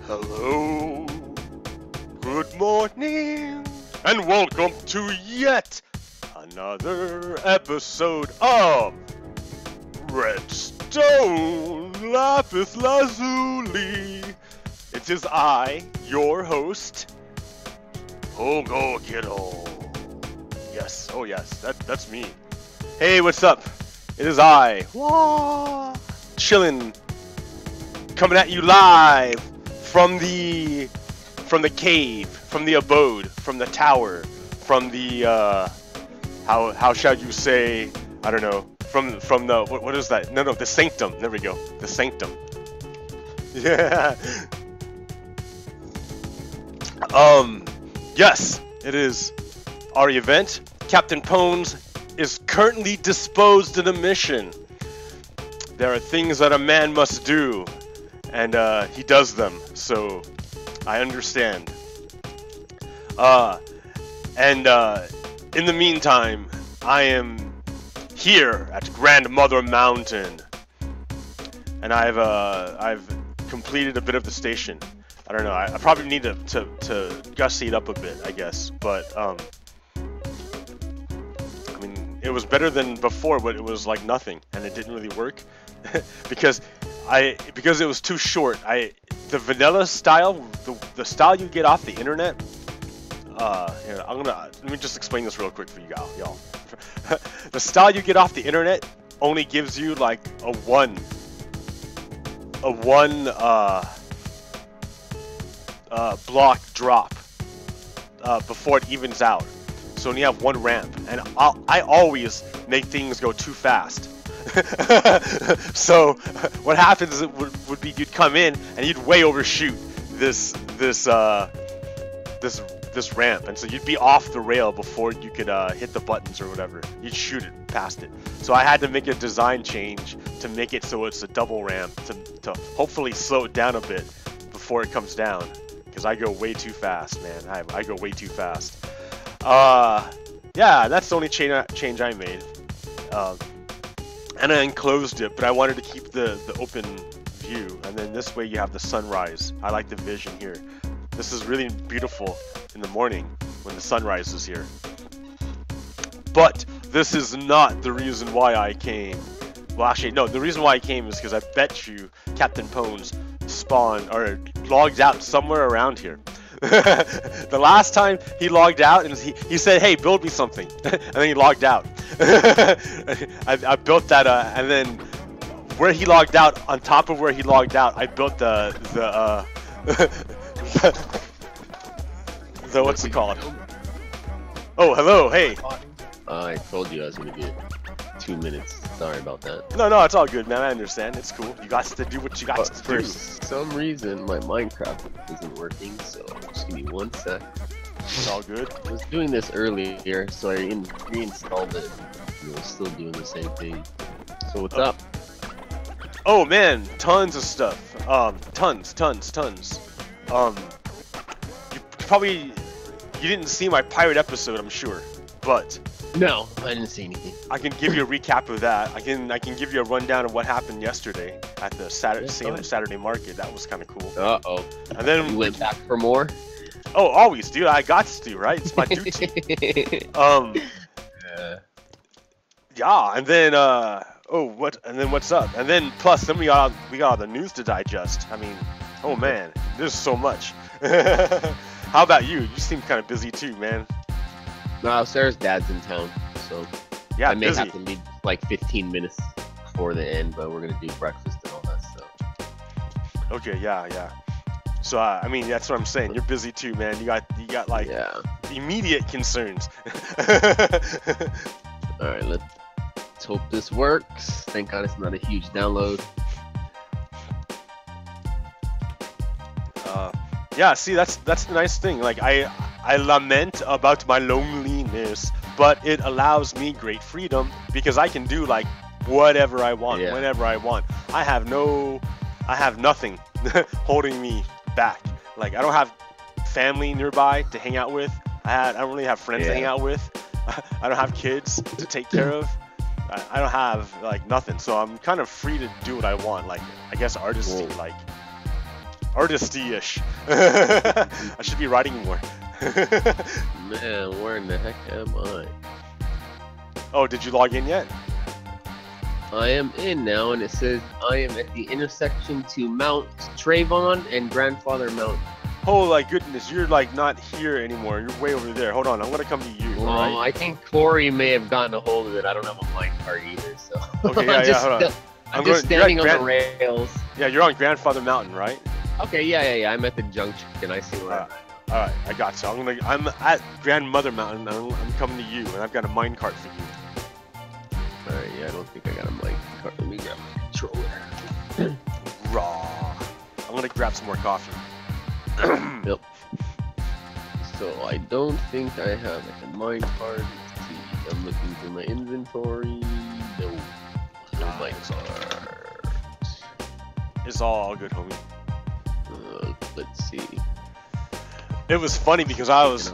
Hello, good morning, and welcome to yet another episode of Redstone Lapis Lazuli. It is I, your host, PoGokeRo. Yes, oh yes, that's me. Hey, what's up? It is I, chillin', coming at you live from the cave, from the abode, from the tower, from the how shall you say, I don't know, from the what is that? No, the sanctum. There we go, the sanctum. Yeah. Yes, it is our event. Captain Pones is currently disposed in a mission. There are things that a man must do, and he does them, so I understand. In the meantime, I am here at Grandmother Mountain, and I've completed a bit of the station. I don't know, I probably need to gussy it up a bit, I guess, but I mean, it was better than before, but it was like nothing, and it didn't really work. because it was too short. The vanilla style, the style you get off the internet. Here, let me just explain this real quick for you y'all. The style you get off the internet only gives you like a one block drop before it evens out. So when you have one ramp, and I always make things go too fast. So what happens would be you'd come in and you'd way overshoot this ramp, and so you'd be off the rail before you could hit the buttons or whatever. You'd shoot it past it. So I had to make a design change to make it so it's a double ramp to hopefully slow it down a bit before it comes down, because I go way too fast, man. I go way too fast. Yeah, that's the only change I made. And I enclosed it, but I wanted to keep the open view, and then this way you have the sunrise. I like the vision here. This is really beautiful in the morning when the sunrise is here. But this is not the reason why I came. Well, actually, no, the reason why I came is because I bet you Captain Pones spawned or logged out somewhere around here. The last time he logged out, and he said, "Hey, build me something," and then he logged out. I built that, and then where he logged out, on top of where he logged out, I built the what's it called? Oh, hello, hey. I told you I was gonna get 2 minutes. Sorry about that. No, it's all good, man. I understand. It's cool. You got to do what you got to do. For some reason, my Minecraft isn't working, so just give me 1 sec. It's all good. I was doing this earlier, so I reinstalled it. And it was still doing the same thing. So what's up? Oh man, tons of stuff. Tons. You didn't see my pirate episode, I'm sure, but no, I didn't see anything. I can give you a recap of that. I can give you a rundown of what happened yesterday at the Salem Saturday Market. That was kind of cool. Uh-oh. And then you went back for more? Oh, always, dude. I got to, right? It's my duty. Yeah, and then what's up? And then plus then we got all the news to digest. I mean, oh man, there's so much. How about you? You seem kind of busy too, man. No, Sarah's dad's in town, so yeah, I may busy. have to leave like 15 minutes before the end, but we're gonna do breakfast and all that stuff. Okay, yeah. So I mean, that's what I'm saying. You're busy too, man. You got like immediate concerns. All right, let's hope this works. Thank God it's not a huge download. Yeah, see, that's the nice thing. Like I lament about my loneliness, but it allows me great freedom because I can do like whatever I want, whenever I want. I have nothing holding me back. Like I don't have family nearby to hang out with. I don't really have friends to hang out with. I don't have kids to take care of. I don't have like nothing, so I'm kind of free to do what I want. Like I guess artistry, like artisty-ish. I should be writing more. Man, where in the heck am I? Oh, did you log in yet? I am in now, and it says I am at the intersection to Mount Trayvon and Grandfather Mountain. Oh my goodness, you're like not here anymore. You're way over there. Hold on, I'm gonna come to you. Well, All right? I think Corey may have gotten a hold of it. I don't have a minecart either, so. Okay, yeah, hold on. I'm just standing on the rails. Yeah, you're on Grandfather Mountain, right? Okay, yeah. I'm at the junction. I see where I'm at. All right, I got you. I'm at Grandmother Mountain. I'm coming to you, and I've got a minecart for you. All right, yeah, I don't think I got a minecart. Let me grab my controller. Raw. I'm gonna grab some more coffee. Yep. So I don't think I have a minecart. Let's see. I'm looking through my inventory. No minecart. It's all good, homie. Let's see. It was funny because I was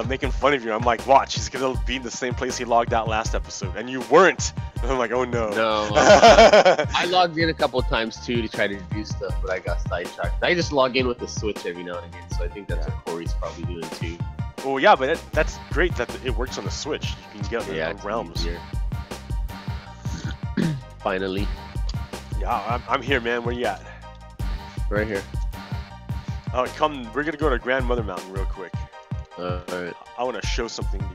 making fun of you. I'm like, watch, he's gonna be in the same place he logged out last episode, and you weren't. And I'm like, oh no. No. I logged in a couple of times too to try to do stuff, but I got sidetracked. I just log in with the Switch every now and again, so I think that's what Corey's probably doing too. Well, yeah, but that's great that it works on the Switch. You can get the realms. Finally. Yeah, I'm here, man. Where you at? Right here. Oh, come. We're gonna go to Grandmother Mountain real quick. Alright. I want to show something to you.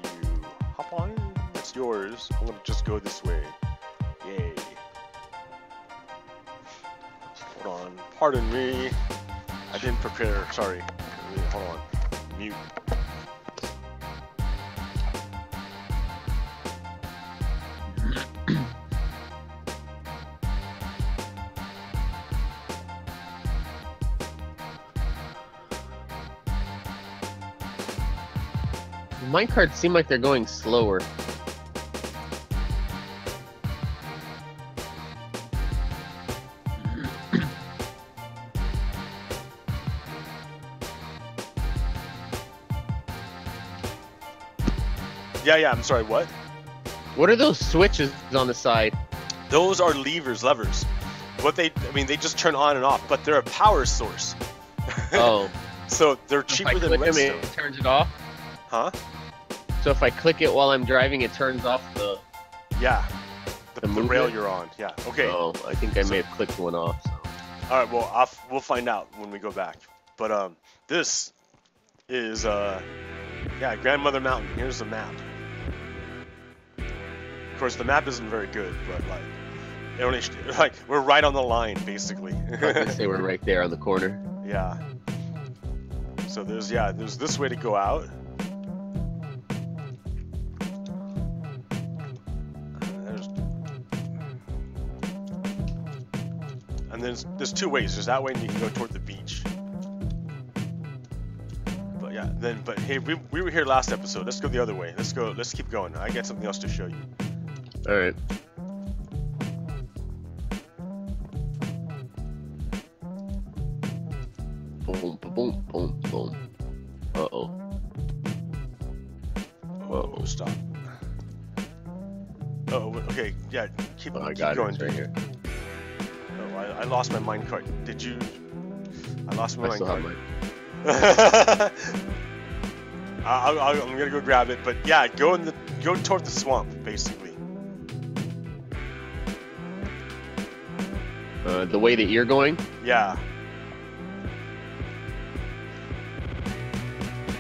Hop on in. It's yours. I'm gonna just go this way. Yay. Hold on. Pardon me. I didn't prepare. Sorry. Hold on. Mute. Minecarts seem like they're going slower. Yeah, I'm sorry, what? What are those switches on the side? Those are levers. They just turn on and off, but they're a power source. Oh. So they're cheaper than redstone. It turns it off? Huh? So if I click it while I'm driving, it turns off the... Yeah. The rail movement? you're on. Yeah, okay. Oh, I think I may have clicked one off. So. Alright, well, we'll find out when we go back. But, this is, Grandmother Mountain. Here's the map. Of course, the map isn't very good, but, we're right on the line, basically. I was gonna say we're right there on the corner. Yeah. So there's this way to go out. And there's two ways. There's that way, and you can go toward the beach. But hey, we were here last episode. Let's go the other way. Let's keep going. I got something else to show you. All right. Boom, boom, boom, boom. Uh-oh. Oh, stop. Oh, okay. Yeah, keep I got going. It right here. Oh, I lost my minecart. Did you? I lost my minecart. I'm gonna go grab it, but yeah, go toward the swamp, basically. The way that you're going? Yeah.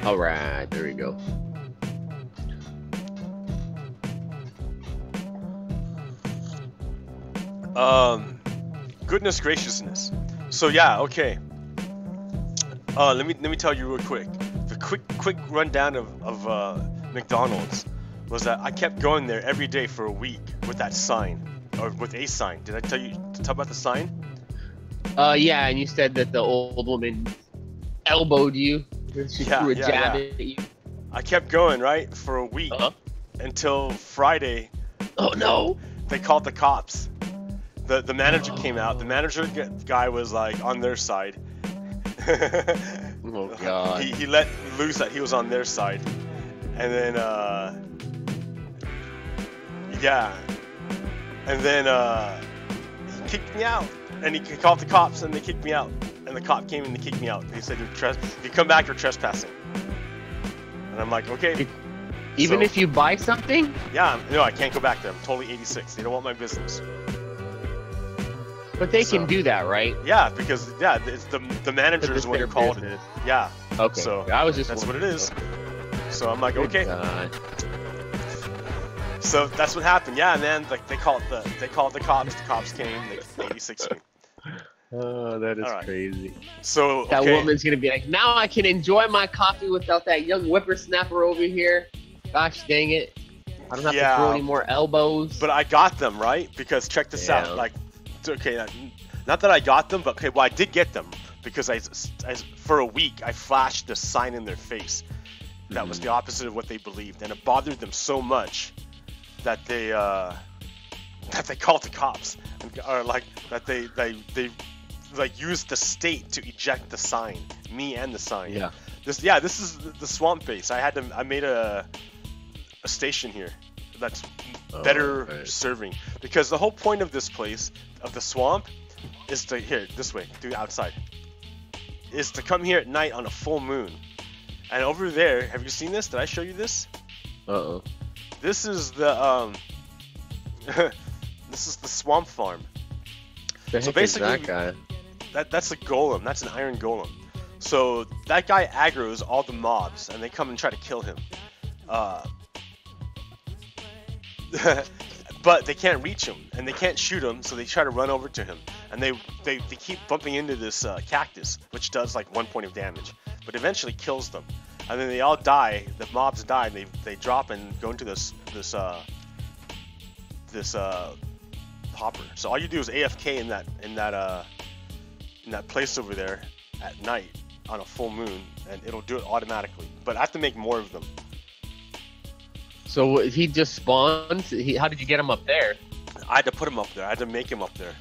All right, there we go. Goodness graciousness. So yeah, okay. Let me tell you real quick. The quick rundown of McDonald's was that I kept going there every day for a week with that sign, or with a sign. Did I tell about the sign? Yeah, and you said that the old woman elbowed you. She threw a jab at you. I kept going, right, for a week until Friday. Oh no! They called the cops. The manager came out. The manager guy was like on their side. Oh god. He let loose that he was on their side. And then he kicked me out. And he called the cops, and they kicked me out. And the cop came and they kicked me out. They said, if you come back, you're trespassing. And I'm like, okay. Even if you buy something? Yeah, no, I can't go back there. I'm totally 86. They don't want my business. But they can do that, right? Yeah, because it's the managers when you called it. Yeah. Okay. So I was just that's what it is. Okay. So I'm like, okay. So that's what happened. Yeah, and then like they called the cops. The cops came. They 86 me. Oh, that is crazy. So that woman's gonna be like, now I can enjoy my coffee without that young whippersnapper over here. Gosh dang it! I don't have to throw any more elbows. But I got them right because check this out. Like, okay, not that I got them, but okay, well I did get them because I for a week I flashed the sign in their face. That was the opposite of what they believed, and it bothered them so much that they called the cops, or like that they like used the state to eject the sign, me and the sign. Yeah. This is the swamp base. I made a station here that's better serving, because the whole point of this place, of the swamp, is to this way through outside, is to come here at night on a full moon. And over there, have you seen this? Did I show you this? This is the this is the swamp farm. So basically, that's a golem. That's an iron golem. So that guy aggroes all the mobs, and they come and try to kill him. But they can't reach him, and they can't shoot him, so they try to run over to him. And they keep bumping into this cactus, which does like 1 point of damage, but eventually kills them. And then they all die. The mobs die, and they drop and go into this hopper. So all you do is AFK in that place over there at night on a full moon, and it'll do it automatically. But I have to make more of them. So he just spawns? How did you get him up there? I had to put him up there. I had to make him up there.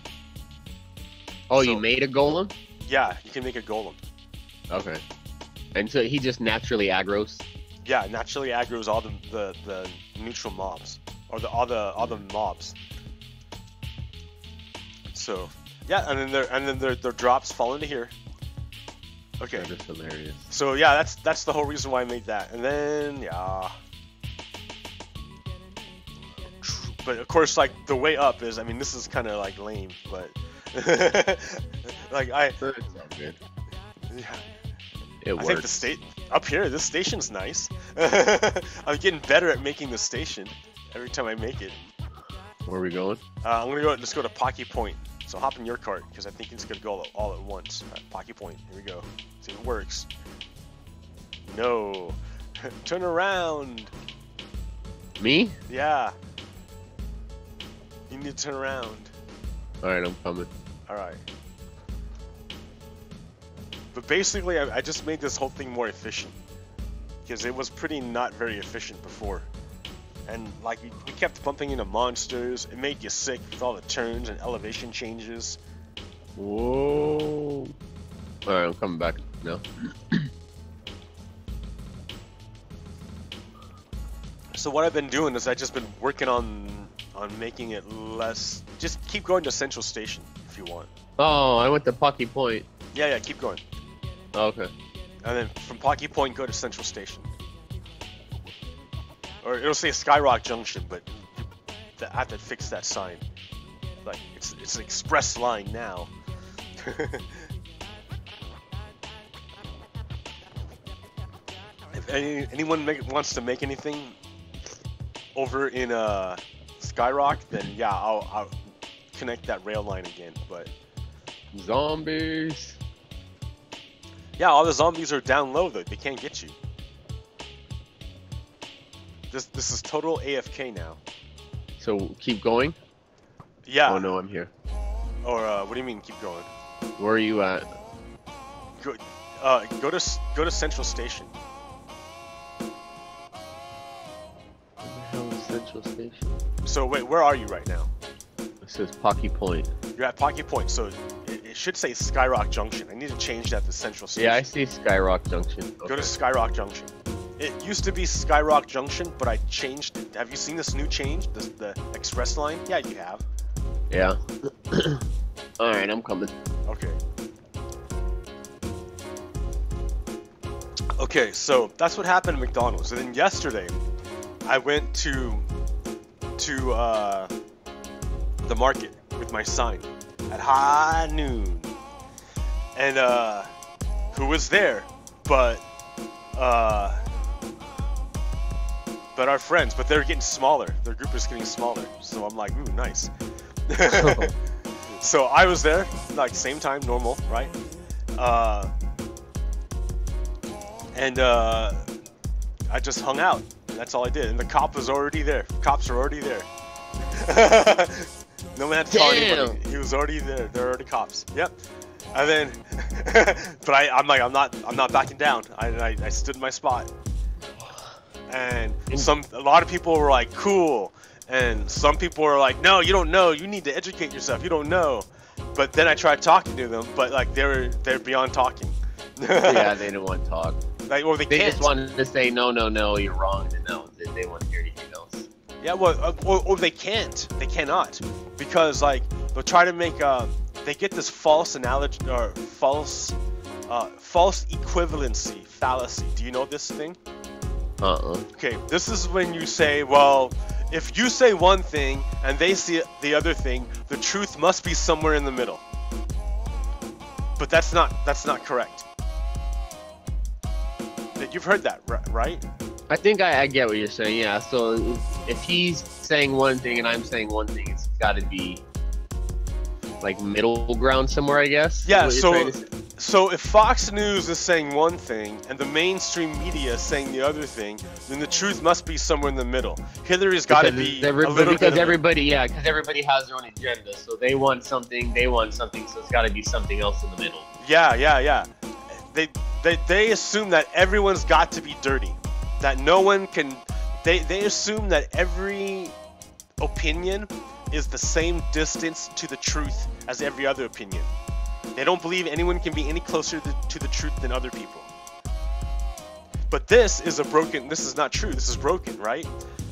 Oh, so, you made a golem? Yeah, you can make a golem. Okay. And so he just naturally aggroes? Yeah, naturally aggroes all the neutral mobs, or all the mobs. So yeah, and then their drops fall into here. Okay. That is hilarious. So yeah, that's the whole reason why I made that. And then but of course, like the way up is, I mean, this is kind of like lame, but like it's all good. Yeah. It works. I think the state up here, this station's nice. I'm getting better at making the station every time I make it. Where are we going? I'm gonna go. Let's go to Pocky Point. So hop in your cart, because I think it's gonna go all at once. All right, Pocky Point. Here we go. See if it works. No. Turn around. Me? Yeah. You need to turn around. All right, I'm coming. All right. But basically, I just made this whole thing more efficient, because it was pretty not very efficient before. And like we kept bumping into monsters. It made you sick with all the turns and elevation changes. Whoa! All right, I'm coming back now. So what I've been doing is I've just been working on making it less. Just keep going to Central Station if you want. Oh, I went to Pocky Point. Yeah, keep going. Oh, okay. And then from Pocky Point, go to Central Station. Or it'll say Skyrock Junction, but I have to fix that sign. Like, it's an express line now. If anyone wants to make anything over in Skyrock, then yeah, I'll connect that rail line again. But zombies. Yeah, all the zombies are down low though. They can't get you. This is total AFK now. So keep going? Yeah. Oh no, I'm here. Or what do you mean keep going? Where are you at? Go to Central Station. Where the hell is Central Station? So wait, where are you right now? It says Pocky Point. You're at Pocky Point, so it should say Skyrock Junction. I need to change that to Central Station. Yeah, I see Skyrock Junction. Okay. Go to Skyrock Junction. It used to be Skyrock Junction, but I changed it. Have you seen this new change? The express line? Yeah, you have. Yeah. Alright, I'm coming. Okay. Okay, so that's what happened at McDonald's. And then yesterday, I went to the market with my son at high noon. And who was there but our friends, but they're getting smaller. Their group is getting smaller. So I'm like, ooh, nice. So I was there, like same time, normal, right? And I just hung out. And that's all I did. And the cop was already there. Cops are already there. No man had to tell anybody. He was already there. There are already cops. Yep. And then, but I'm like, I'm not backing down. I stood in my spot. And a lot of people were like, cool. And some people were like, no, you don't know. You need to educate yourself. You don't know. But then I tried talking to them, but like they're beyond talking. Yeah, they didn't want to talk. Like, well, they just wanted to say no, you're wrong, and no, they want to hear anything else. Yeah, well, or they can't. They cannot, because like they'll try to make they get this false analogy or false equivalency fallacy. Do you know this thing? Okay, this is when you say, well, if you say one thing and they see the other thing, the truth must be somewhere in the middle. But that's not correct. You've heard that, right? I think I get what you're saying, yeah. So if he's saying one thing and I'm saying one thing, it's got to be like middle ground somewhere, I guess. Yeah, so if Fox News is saying one thing and the mainstream media is saying the other thing, then the truth must be somewhere in the middle. Hillary's got to be because everybody has their own agenda. So they want something, so it's got to be something else in the middle. Yeah. They assume that everyone's got to be dirty, that no one can. They assume that every opinion is the same distance to the truth as every other opinion. They don't believe anyone can be any closer to the truth than other people. But this is not true. This is broken, right?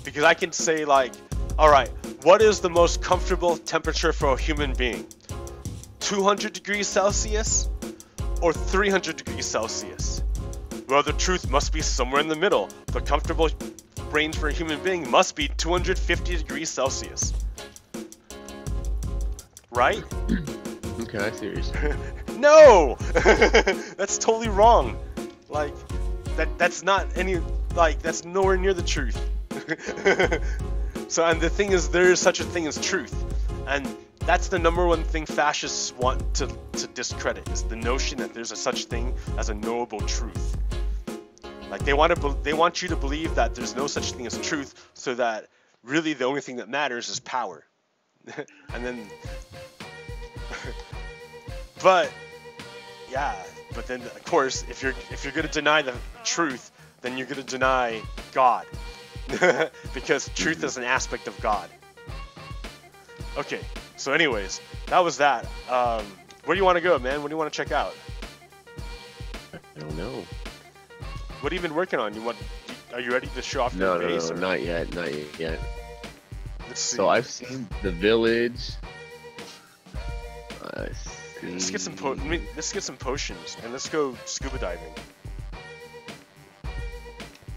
Because I can say like, all right, what is the most comfortable temperature for a human being? 200 degrees Celsius or 300 degrees Celsius? Well, the truth must be somewhere in the middle. The comfortable range for a human being must be 250 degrees Celsius. Right? Okay, I see what you're saying. No! That's totally wrong. Like, that's not any, like, that's nowhere near the truth. So, and the thing is, there is such a thing as truth. And that's the number one thing fascists want to discredit, is the notion that there's a such thing as a knowable truth. Like, they want you to believe that there's no such thing as truth, so that really the only thing that matters is power. And then but then of course if you're going to deny the truth, then you're going to deny God. Because truth is an aspect of God. Okay, so anyways, that was that. Where do you want to go, man? What do you want to check out? I don't know. What have you been working on? Are you ready to show off your base? No, not yet. Let's see. So I've seen the village. Let's get some potions and let's go scuba diving.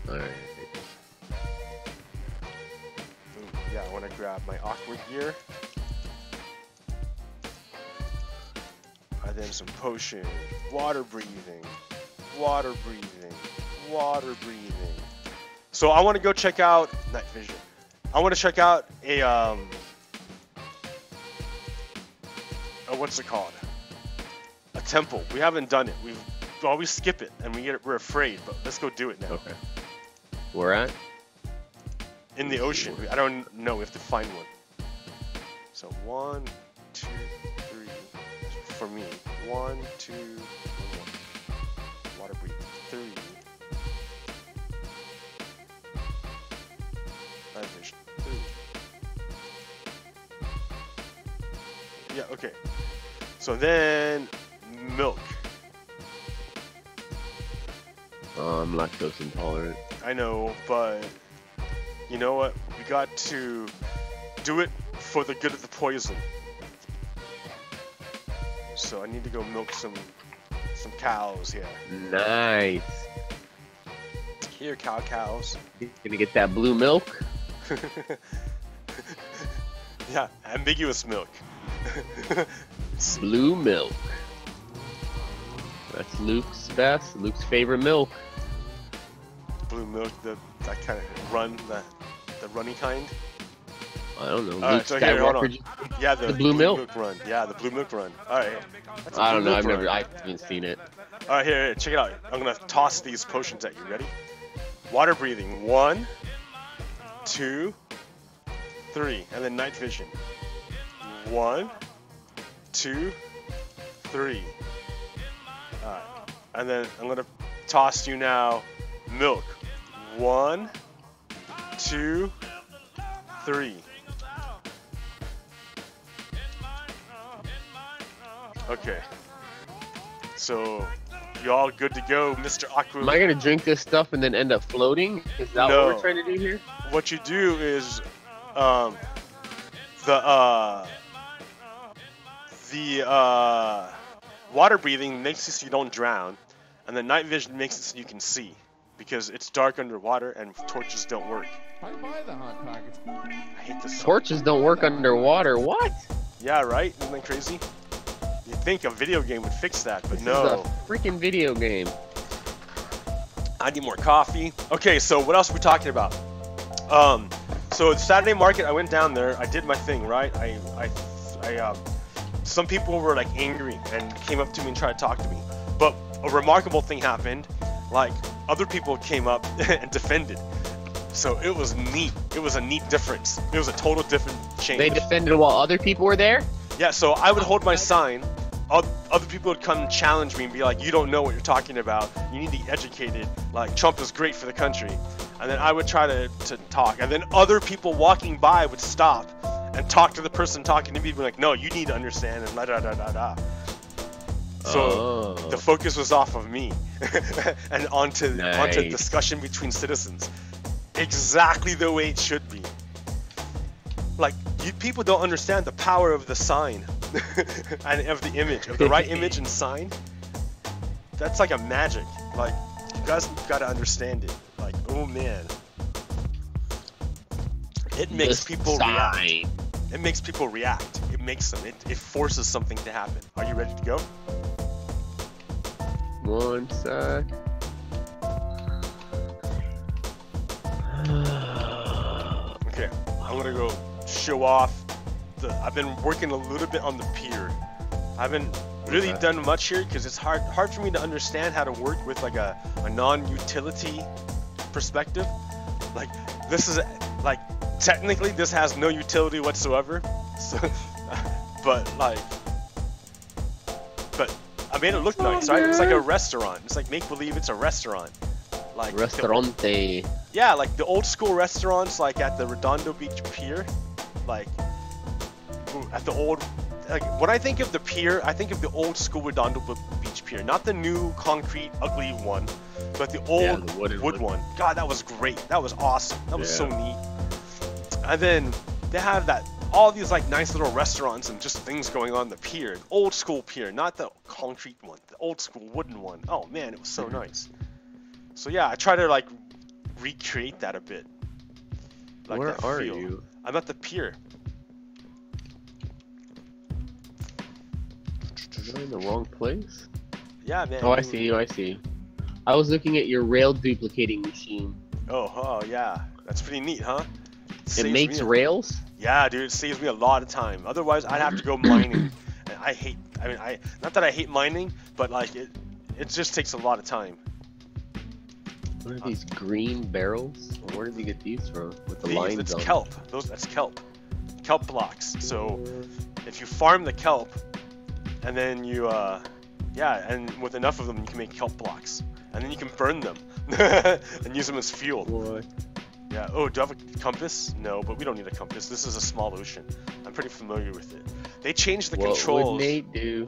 All right. Yeah, I want to grab my awkward gear. And then some potion. Water breathing. So I want to go check out night vision. I want to check out a what's it called? A temple. We haven't done it. We always skip it and we're afraid, but let's go do it now. Okay. Where at? In the ocean. I don't know. We have to find one. So 1, 2, 3. For me. 1, 2, 1. Water breathing. 3. Night vision. 3. Yeah. Okay. So then milk. I'm lactose intolerant. I know, but you know what? We got to do it for the good of the poison. so I need to go milk some cows here. Nice. Here, cows. Gonna get that blue milk? Yeah, ambiguous milk. Blue milk. That's Luke's best. Luke's favorite milk. Blue milk, that kind of run, the runny kind. I don't know. All right, so here, hold on. Yeah, the blue milk run. Yeah, the blue milk run. All right. I don't know. I haven't seen it. All right, here, check it out. I'm gonna toss these potions at you. Ready? Water breathing. 1, 2, 3, and then night vision. 1, 2, 3. All right, and then I'm gonna toss you now milk. 1, 2, 3. Okay. So, you all good to go, Mr. Aqua? Am I gonna drink this stuff and then end up floating? Is that No. what we're trying to do here? What you do is, water breathing makes it so you don't drown, and the night vision makes it so you can see, because it's dark underwater and torches don't work. I buy the hot pockets. I hate this song. Torches don't work underwater. What? Yeah, right? Isn't that crazy? You'd think a video game would fix that, but This no. is a freaking video game. I need more coffee. Okay, so what else are we talking about? So Saturday Market, I went down there. I did my thing, right? Some people were like angry and came up to me and tried to talk to me. But a remarkable thing happened. Like other people came up and defended. So it was neat. It was a neat difference. It was a total different change. They defended while other people were there? Yeah, so I would hold my sign. Other people would come challenge me and be like, you don't know what you're talking about. You need to be educated. Like, Trump is great for the country. And then I would try to talk. And then other people walking by would stop and talk to the person talking to me, be like, no, you need to understand, and da-da-da-da-da. So the focus was off of me and onto discussion between citizens. Exactly the way it should be. Like, people don't understand the power of the sign and of the image, of the right image and sign. That's like a magic. Like, you guys gotta understand it. Like, oh man. It makes people react. It makes people react. It makes them. It forces something to happen. Are you ready to go? One sec. Okay, I'm gonna go show off. I've been working a little bit on the pier. I haven't really done much here because it's hard for me to understand how to work with like a non-utility perspective. Like, this is like, technically this has no utility whatsoever. So, but I made it look nice, right? It's like a restaurant. It's like make believe it's a restaurant. Like Restaurante. Yeah, like the old school restaurants, like at the Redondo Beach Pier, like at the old. Like when I think of the pier, I think of the old school Redondo Beach Pier, not the new concrete ugly one, but the old wood one. God, that was great. That was awesome. That was so neat. And then they have all these like nice little restaurants and just things going on the pier. Old school pier, not the concrete one, the old school wooden one. Oh man, it was so nice. So yeah, I try to like recreate that a bit. Like Where that are feel. you? I'm at the pier. Am I in the wrong place? Yeah, man. Oh, I see you. I see. I was looking at your rail duplicating machine. Oh, yeah. That's pretty neat, huh? It makes rails? Yeah, dude. It saves me a lot of time. Otherwise, I'd have to go mining. And not that I hate mining, but like it just takes a lot of time. What are these green barrels? Where did you get these from? With the lines That's on kelp. That's kelp. Kelp blocks. So if you farm the kelp, and then you, and with enough of them, you can make kelp blocks. And then you can burn them and use them as fuel. What? Yeah. Oh, do I have a compass? No, but we don't need a compass. This is a small ocean. I'm pretty familiar with it. They changed the controls. What would Nate do?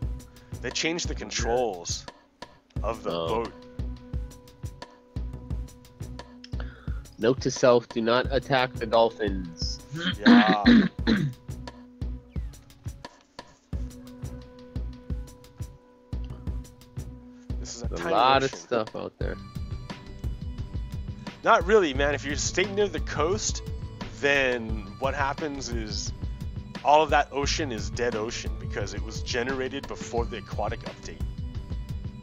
They changed the controls of the boat. Note to self, do not attack the dolphins. Yeah. This is a There's tiny a lot ocean. of stuff out there. Not really, man. If you stay near the coast, then what happens is all of that ocean is dead ocean because it was generated before the aquatic update.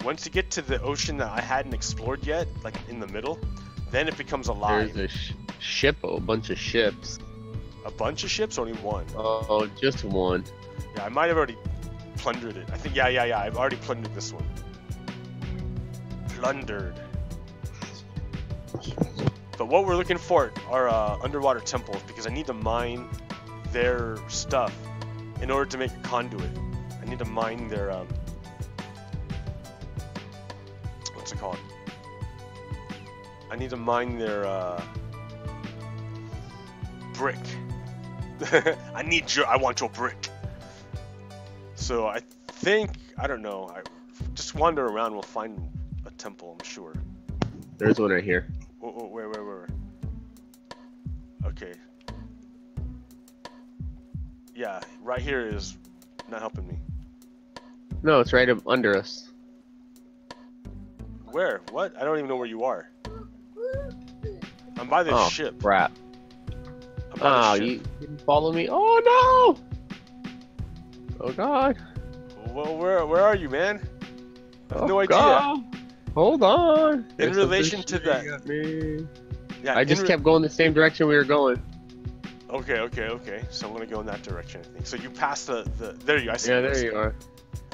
Once you get to the ocean that I hadn't explored yet, like in the middle, then it becomes alive. There's a ship, a bunch of ships. A bunch of ships, only one. Oh, just one. Yeah, I might have already plundered it. I think, yeah. I've already plundered this one. Plundered. But what we're looking for are underwater temples because I need to mine their stuff in order to make a conduit. I need to mine their what's it called? I need to mine their brick. I want your brick. So I think, I don't know, I just wander around, we'll find a temple, I'm sure. There's one right here. Oh, where? Okay. Yeah, right here is not helping me. No, it's right up under us. Where? What? I don't even know where you are. I'm by the ship. Crap. I'm by the ship. You didn't follow me? Oh no! Oh god. Well, where are you, man? I have no idea. God. Hold on. In There's relation to something that. shooting at me. Yeah, I just kept going the same direction we were going. Okay. So I'm gonna go in that direction, I think. So you passed the there you. I see. Yeah, there you are.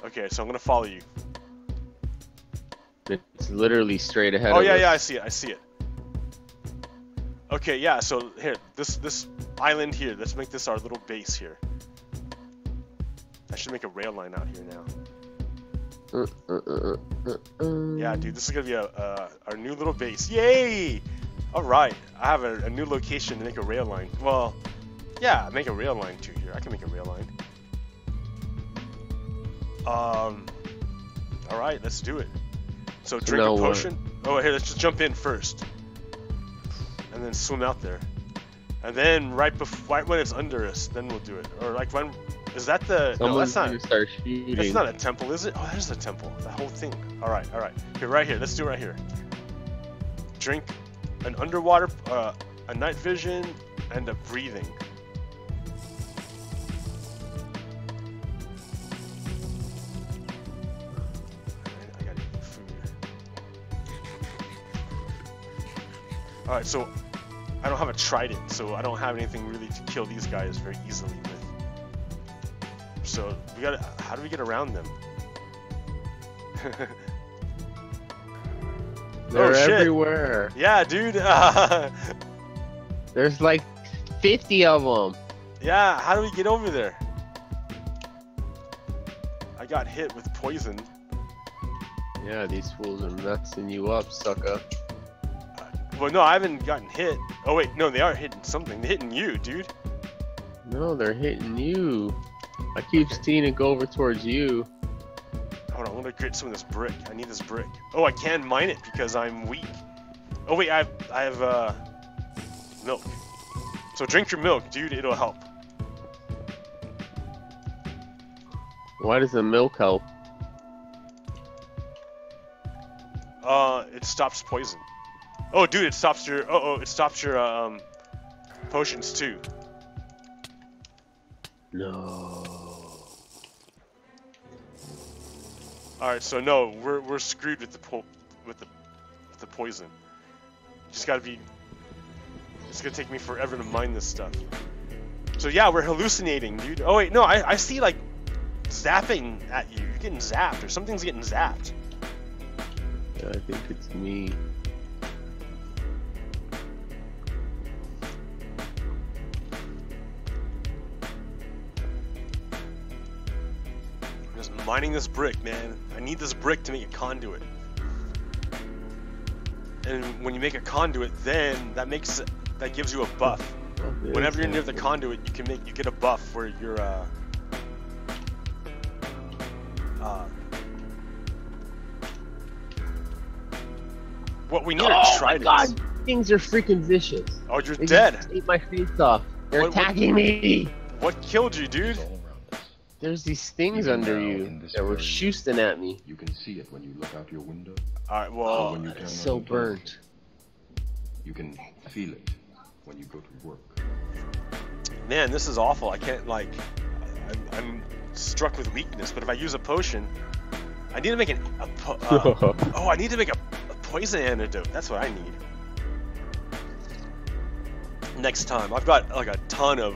Okay, so I'm gonna follow you. It's literally straight ahead. Oh of us. yeah, I see it. Okay, yeah. So here, this island here. Let's make this our little base here. I should make a rail line out here now. Yeah, dude, this is gonna be our new little base. Yay! All right, I have a new location to make a rail line. Well, yeah, make a rail line too here. I can make a rail line. All right, let's do it. So drink a potion. Oh, here, let's just jump in first, and then swim out there, and then right when it's under us, then we'll do it. Or like when. Is that the? Someone's no, that's gonna start shooting. That's not a temple, is it? Oh, there's a temple. The whole thing. All right. Here, right here. Let's do it right here. Drink an underwater, a night vision, and a breathing. I gotta eat food. All right, so I don't have a trident, so I don't have anything really to kill these guys very easily with. So we gotta. How do we get around them? They're shit. everywhere. Yeah, dude. There's like 50 of them. Yeah. How do we get over there? I got hit with poison. Yeah, these fools are messing you up, sucker. Well, no, I haven't gotten hit. Oh wait, no, they are hitting something. They're hitting you, dude. No, they're hitting you. I keep seeing it go over towards you. Hold on, I'm gonna create some of this brick. I need this brick. Oh, I can mine it because I'm weak. Oh wait, I have milk. So drink your milk, dude. It'll help. Why does the milk help? It stops poison. Oh, dude, it stops your. It stops your potions too. No. All right, so no, we're screwed with the poison. Just gotta be. It's gonna take me forever to mine this stuff. So yeah, we're hallucinating, dude. Oh wait, no, I see like zapping at you. You're getting zapped, or something's getting zapped. Yeah, I think it's me. I'm just mining this brick, man. I need this brick to make a conduit. And when you make a conduit, then that gives you a buff. Whenever you're near the conduit, you get a buff where you're what we need are tridents. Oh my god, things are freaking vicious. Oh, you're They dead. just ate my face off. They're What- attacking me. What killed you, dude? All around us. There's these things Even under now, you in this that were burning shooting at me. You can see it when you look out your window. Alright, or well, when you turn It's on so the television. burnt. You can feel it when you go to work. man, this is awful. I can't, like, I'm struck with weakness, but if I use a potion, I need to make I need to make a poison antidote. That's what I need. Next time. I've got, like, a ton of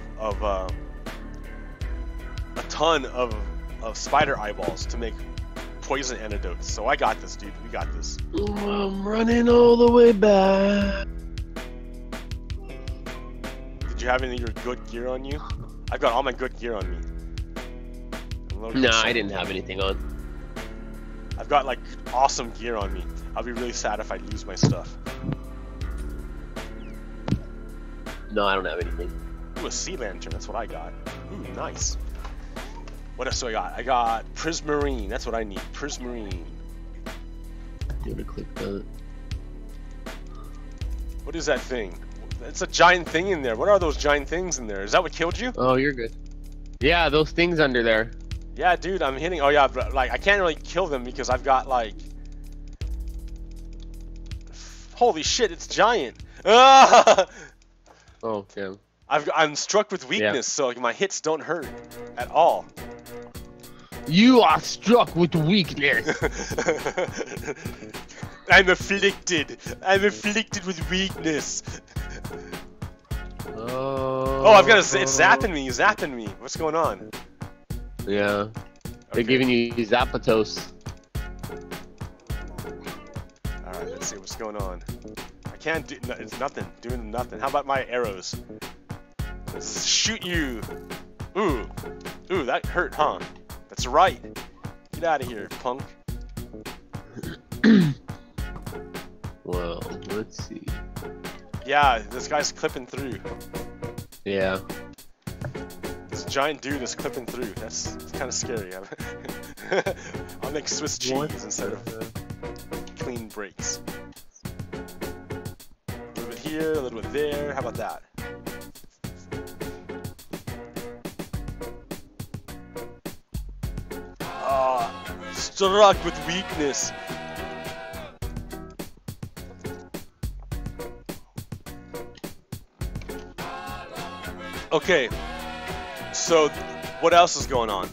spider eyeballs to make poison antidotes. So I got this, dude. We got this. I'm running all the way back. Did you have any of your good gear on you? I've got all my good gear on me. Nah, I didn't have anything on. I've got, like, awesome gear on me. I'll be really sad if I lose my stuff. No, I don't have anything. Ooh, a sea lantern. That's what I got. Ooh, nice. What else do I got? I got prismarine. That's what I need. Prismarine. You wanna click that? What is that thing? It's a giant thing in there. What are those giant things in there? Is that what killed you? Oh, you're good. Yeah, those things under there. Yeah, dude, I'm hitting. Oh, yeah, but, like, I can't really kill them because I've got, like. Holy shit, it's giant. Ah! Oh, yeah. I'm struck with weakness, so, like, my hits don't hurt at all. You are struck with weakness. I'm afflicted. I'm afflicted with weakness. Oh, I've got a. It's zapping me. Zapping me. What's going on? Yeah. They're Okay. giving you Zapatos. All right, let's see what's going on. I can't do. No, it's nothing. Doing nothing. How about my arrows? Let's shoot you. Ooh, ooh, that hurt, huh? That's right. Get out of here, punk. Well, let's see. Yeah, this guy's clipping through. Yeah. This giant dude is clipping through. That's kind of scary. I'll make Swiss cheese instead of clean breaks. A little bit here, a little bit there. How about that? Ah, struck with weakness. Okay, so what else is going on?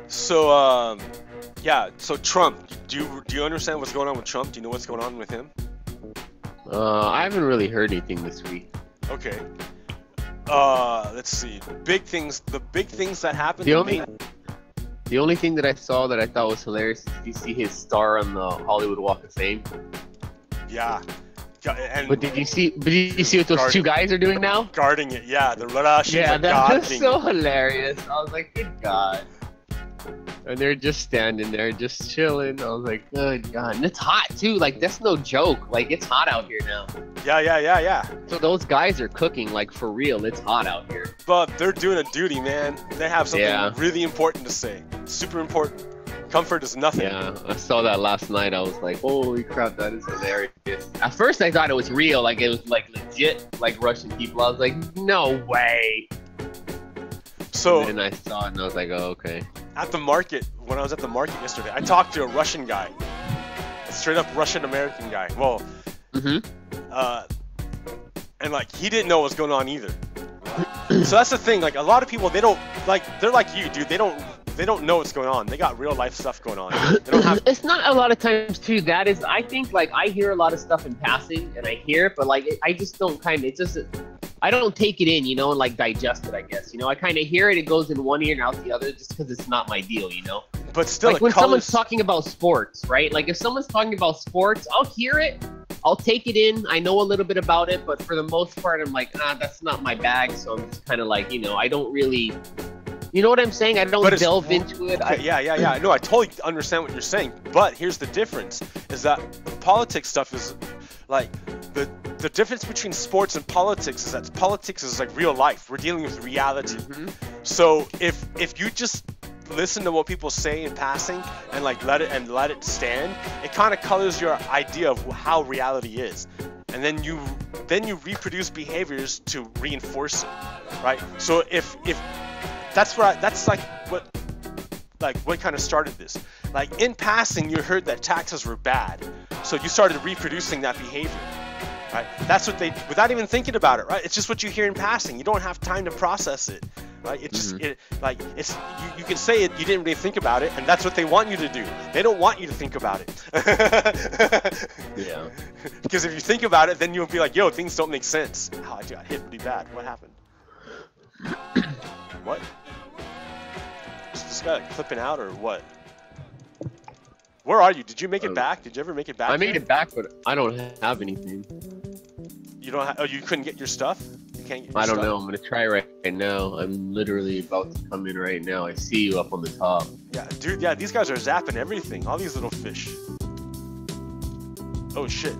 So, yeah, so Trump, do you understand what's going on with Trump? Do you know what's going on with him? I haven't really heard anything this week. Okay. Let's see. Big things, the big things that happened. The only thing that I saw that I thought was hilarious is you see his star on the Hollywood Walk of Fame. Yeah. And But did you see what those two guys are doing now? guarding it, yeah. The Russians Yeah, are that was guarding so it. hilarious. I was like, good God. And they're just standing there, just chilling. I was like, good God. And it's hot, too. Like, that's no joke. Like, it's hot out here now. Yeah. So those guys are cooking, like, for real. It's hot out here. But they're doing a duty, man. They have something Yeah. really important to say. Super important. Comfort is nothing. Yeah, I saw that last night. I was like, holy crap, that is hilarious. At first, I thought it was real. Like, it was, like, legit, like, Russian people. I was like, no way. So, And then I saw it, and I was like, oh, okay. at the market, when I was at the market yesterday, I talked to a Russian guy. A straight up Russian American guy. Well, and like, he didn't know what was going on either. So that's the thing, like, a lot of people, they don't, like, they're like you, dude. They don't know what's going on. They got real life stuff going on. They don't have. It's not a lot of times, too. That is, I think, like, I hear a lot of stuff in passing, and I hear it, but, like, I just don't I don't take it in, you know, and, like, digest it, I guess. You know, I kind of hear it, it goes in one ear and out the other just because it's not my deal, you know? But still, Like, it when someone's colors. talking about sports, right? Like, if someone's talking about sports, I'll hear it, I'll take it in, I know a little bit about it, but for the most part, I'm like, that's not my bag, so I'm just kind of like, you know, I don't really... You know what I'm saying? I don't delve into it. Okay, yeah. No, I totally understand what you're saying. But here's the difference: is that politics stuff is like the difference between sports and politics is that politics is like real life. We're dealing with reality. So if you just listen to what people say in passing and like let it stand, it kind of colors your idea of how reality is. and then you reproduce behaviors to reinforce it, right? So if that's like what kind of started this. Like in passing, you heard that taxes were bad, so you started reproducing that behavior, right? That's what they, without even thinking about it, right? It's just what you hear in passing. You don't have time to process it, right? It just you can say it, you didn't really think about it, and that's what they want you to do. They don't want you to think about it. Yeah. Because if you think about it, then you'll be like, yo, things don't make sense. Oh, I got hit really bad. What happened? What? Is this guy clipping out or what? Where are you? Did you make it back? Did you ever make it back? I made it back, but I don't have anything. You don't have, oh, you couldn't get your stuff? You can't get your I don't stuff? know. I'm gonna try right now. I'm literally about to come in right now. I see you up on the top. Yeah, dude, yeah, these guys are zapping everything. All these little fish. Oh, shit.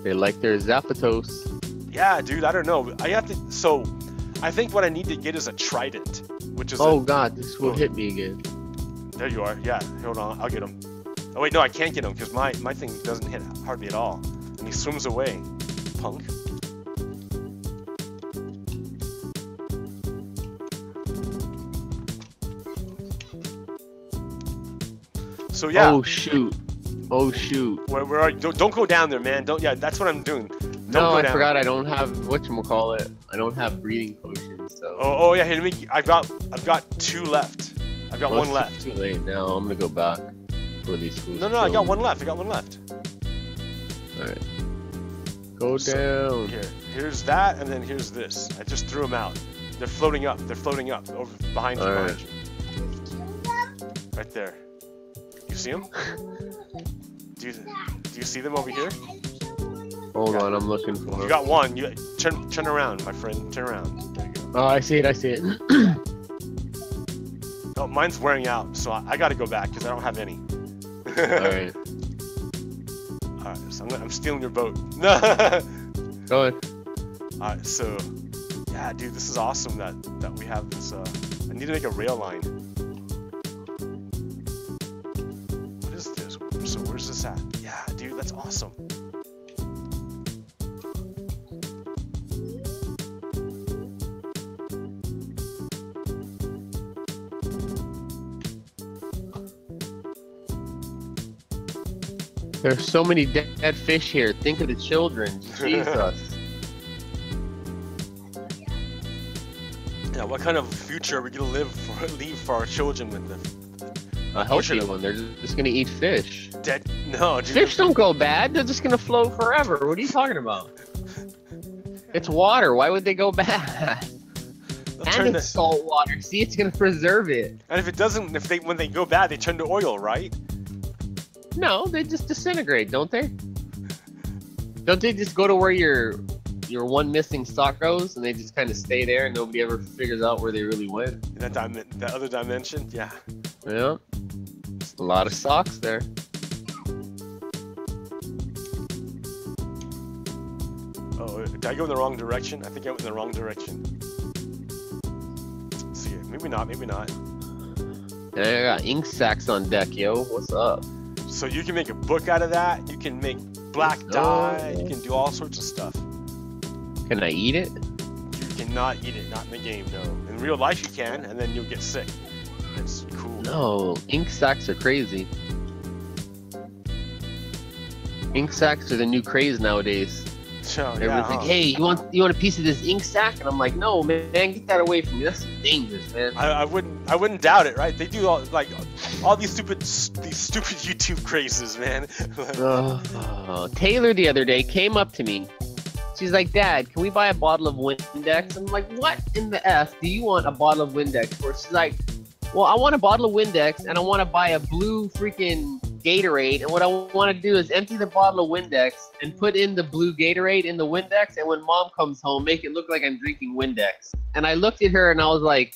They like their Zapatos. Yeah, dude, I don't know. I have to, so, I think what I need to get is a trident, which is Oh god, this will hit me again. There you are. Yeah, hold on. I'll get him. Oh, wait, no, I can't get him because my thing doesn't hit hardly at all. And he swims away. Punk. So, yeah. Oh shoot. Oh shoot. Where are you? Don't go down there, man. Don't. Yeah, that's what I'm doing. Don't No, go I down. forgot I don't have whatchamacallit. I don't have breathing potions, so. Oh yeah. Here, I've got 2 left. I've got 1 left. Too late now. I'm gonna go back for these fools. No, I got 1 left. I got 1 left. Alright. Go down. Here's that, and then here's this. I just threw them out. They're floating up. They're floating up over behind you. Alright. Behind you. Right there. You see them? Do you see them over here? Hold on, I'm looking for You it. got 1. You turn around, my friend. Turn around. There you go. Oh, I see it. I see it. Oh, mine's wearing out, so I got to go back because I don't have any. Alright. Alright, so I'm stealing your boat. Go ahead. Alright, so yeah, dude, this is awesome that we have this. I need to make a rail line. What is this? So where's this at? Yeah, dude, that's awesome. There's so many dead fish here. Think of the children. Jesus. Yeah, what kind of future are we gonna leave for our children with them? A healthy one. They're just gonna eat fish. Dead? No, dude. Fish don't go bad. They're just gonna float forever. What are you talking about? It's water. Why would they go bad? And it's salt water. See, it's gonna preserve it. And if it doesn't, when they go bad, they turn to oil, right? No, they just disintegrate, don't they? Don't they just go to where your one missing sock goes, and they just kind of stay there, and nobody ever figures out where they really went? In that other dimension, yeah. Yeah, a lot of socks there. Oh, did I go in the wrong direction? I think I went in the wrong direction. Let's see, maybe not, maybe not. And I got ink sacks on deck, yo. What's up? So you can make a book out of that. You can make black dye. You can do all sorts of stuff. Can I eat it? You cannot eat it, not in the game, no. In real life you can, and then you'll get sick. It's cool. No, ink sacks are crazy. Ink sacks are the new craze nowadays. So, Everyone's like, hey, you want a piece of this ink sack? And I'm like, no, man, get that away from me. That's dangerous, man. I wouldn't doubt it, right? They do all these stupid YouTube crazes, man. Taylor the other day came up to me. She's like, Dad, can we buy a bottle of Windex? I'm like, what in the F do you want a bottle of Windex for? She's like, well, I want a bottle of Windex and I want to buy a blue freaking Gatorade, and what I want to do is empty the bottle of Windex and put in the blue Gatorade in the Windex, and when Mom comes home, make it look like I'm drinking Windex. And I looked at her and I was like,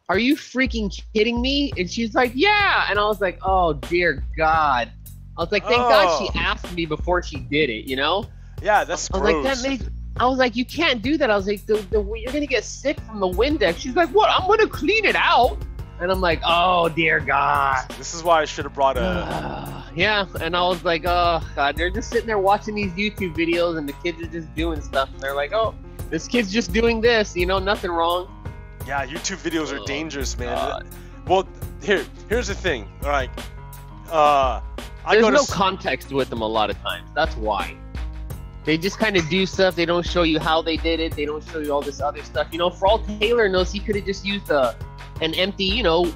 are you freaking kidding me? And she's like, yeah. And I was like, oh dear God. I was like, thank God she asked me before she did it, you know? Yeah, that's gross. I was like, I was like, you can't do that. I was like, you're gonna get sick from the Windex. She's like, what? I'm gonna clean it out. And I'm like, oh dear God. This is why I should have brought a Yeah, and I was like, oh god, they're just sitting there watching these YouTube videos, and the kids are just doing stuff, and they're like, oh, this kid's just doing this, you know, nothing wrong. Yeah, YouTube videos are dangerous, man. God. Well, here's the thing. All right, There's no context with them a lot of times. That's why. They just kind of do stuff. They don't show you how they did it. They don't show you all this other stuff. You know, for all Taylor knows, he could have just used an empty, you know,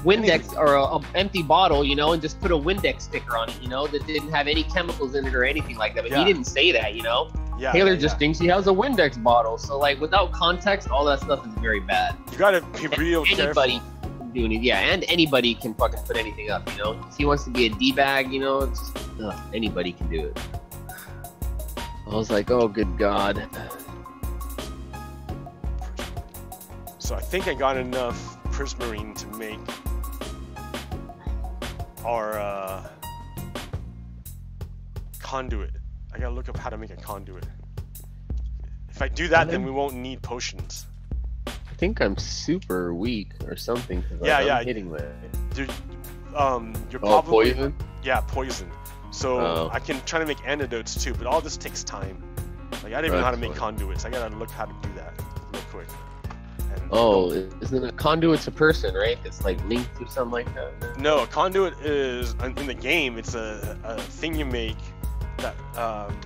Windex or a empty bottle, you know, and just put a Windex sticker on it, you know, that didn't have any chemicals in it or anything like that. But he didn't say that, you know. Yeah, Taylor just thinks he has a Windex bottle. So, like, without context, all that stuff is very bad. You gotta be real careful. Doing it, yeah, and anybody can fucking put anything up, you know. If he wants to be a D-bag, you know, it's just, anybody can do it. I was like, oh, good God. So I think I got enough prismarine to make our conduit. I gotta look up how to make a conduit. If I do that, then we won't need potions. I think I'm super weak or something. I'm hitting that. You're probably poison. Yeah, poison. So I can try to make antidotes too, but all this takes time. Like I didn't even know how to make conduits. I gotta look how to do that real quick. And isn't a conduit's a person, right? It's like linked or something like that. No, a conduit is in the game. It's a thing you make. That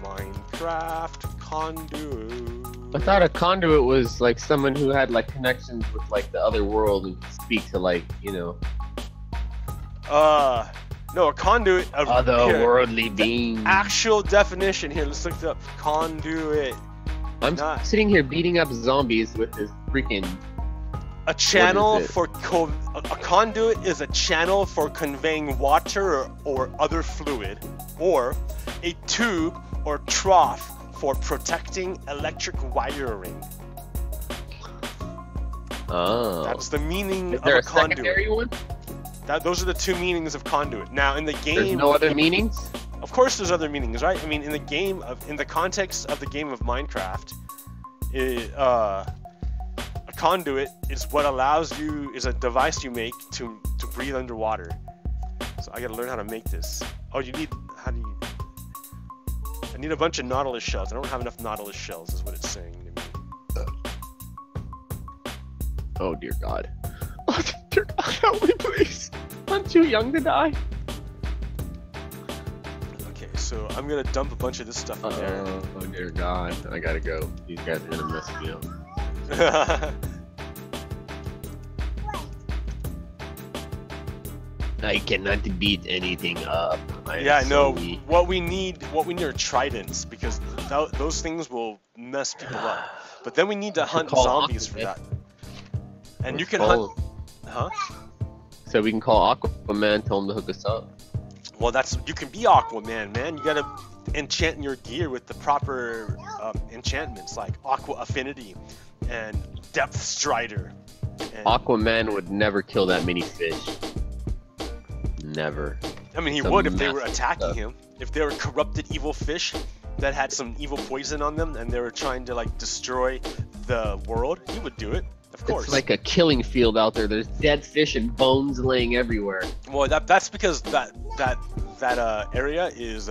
Minecraft conduit. I thought a conduit was like someone who had like connections with like the other world and could speak to like, you know. No, a conduit of otherworldly beings. Actual definition here. Let's look it up. Conduit. I'm sitting here beating up zombies with this freaking. A channel for a conduit is a channel for conveying water or other fluid, or a tube or trough for protecting electric wiring. Oh. That's the meaning of a conduit. Secondary one? Those are the two meanings of conduit. Now, in the game, there's no other meanings. Of course, there's other meanings, right? I mean, in the context of the game of Minecraft, a conduit is what allows you, is a device you make to breathe underwater. So I gotta learn how to make this. Oh, I need a bunch of Nautilus shells. I don't have enough Nautilus shells, is what it's saying to me. Oh dear God. Oh dear God, help me please. I'm too young to die. Okay, so I'm gonna dump a bunch of this stuff in there. Oh dear God, I gotta go. These guys are gonna mess me up. I cannot beat anything up. I know. What we need are tridents, because those things will mess people up. But then we need to hunt zombies for that. And you can hunt. Huh? So we can call Aquaman, tell him to hook us up. Well, you can be Aquaman, man. You gotta enchant your gear with the proper enchantments, like Aqua Affinity and Depth Strider. And Aquaman would never kill that many fish. Never. I mean, he would if they were attacking him. If they were corrupted evil fish that had some evil poison on them and they were trying to like destroy the world, he would do it. Of course. It's like a killing field out there. There's dead fish and bones laying everywhere. Well, that's because that area is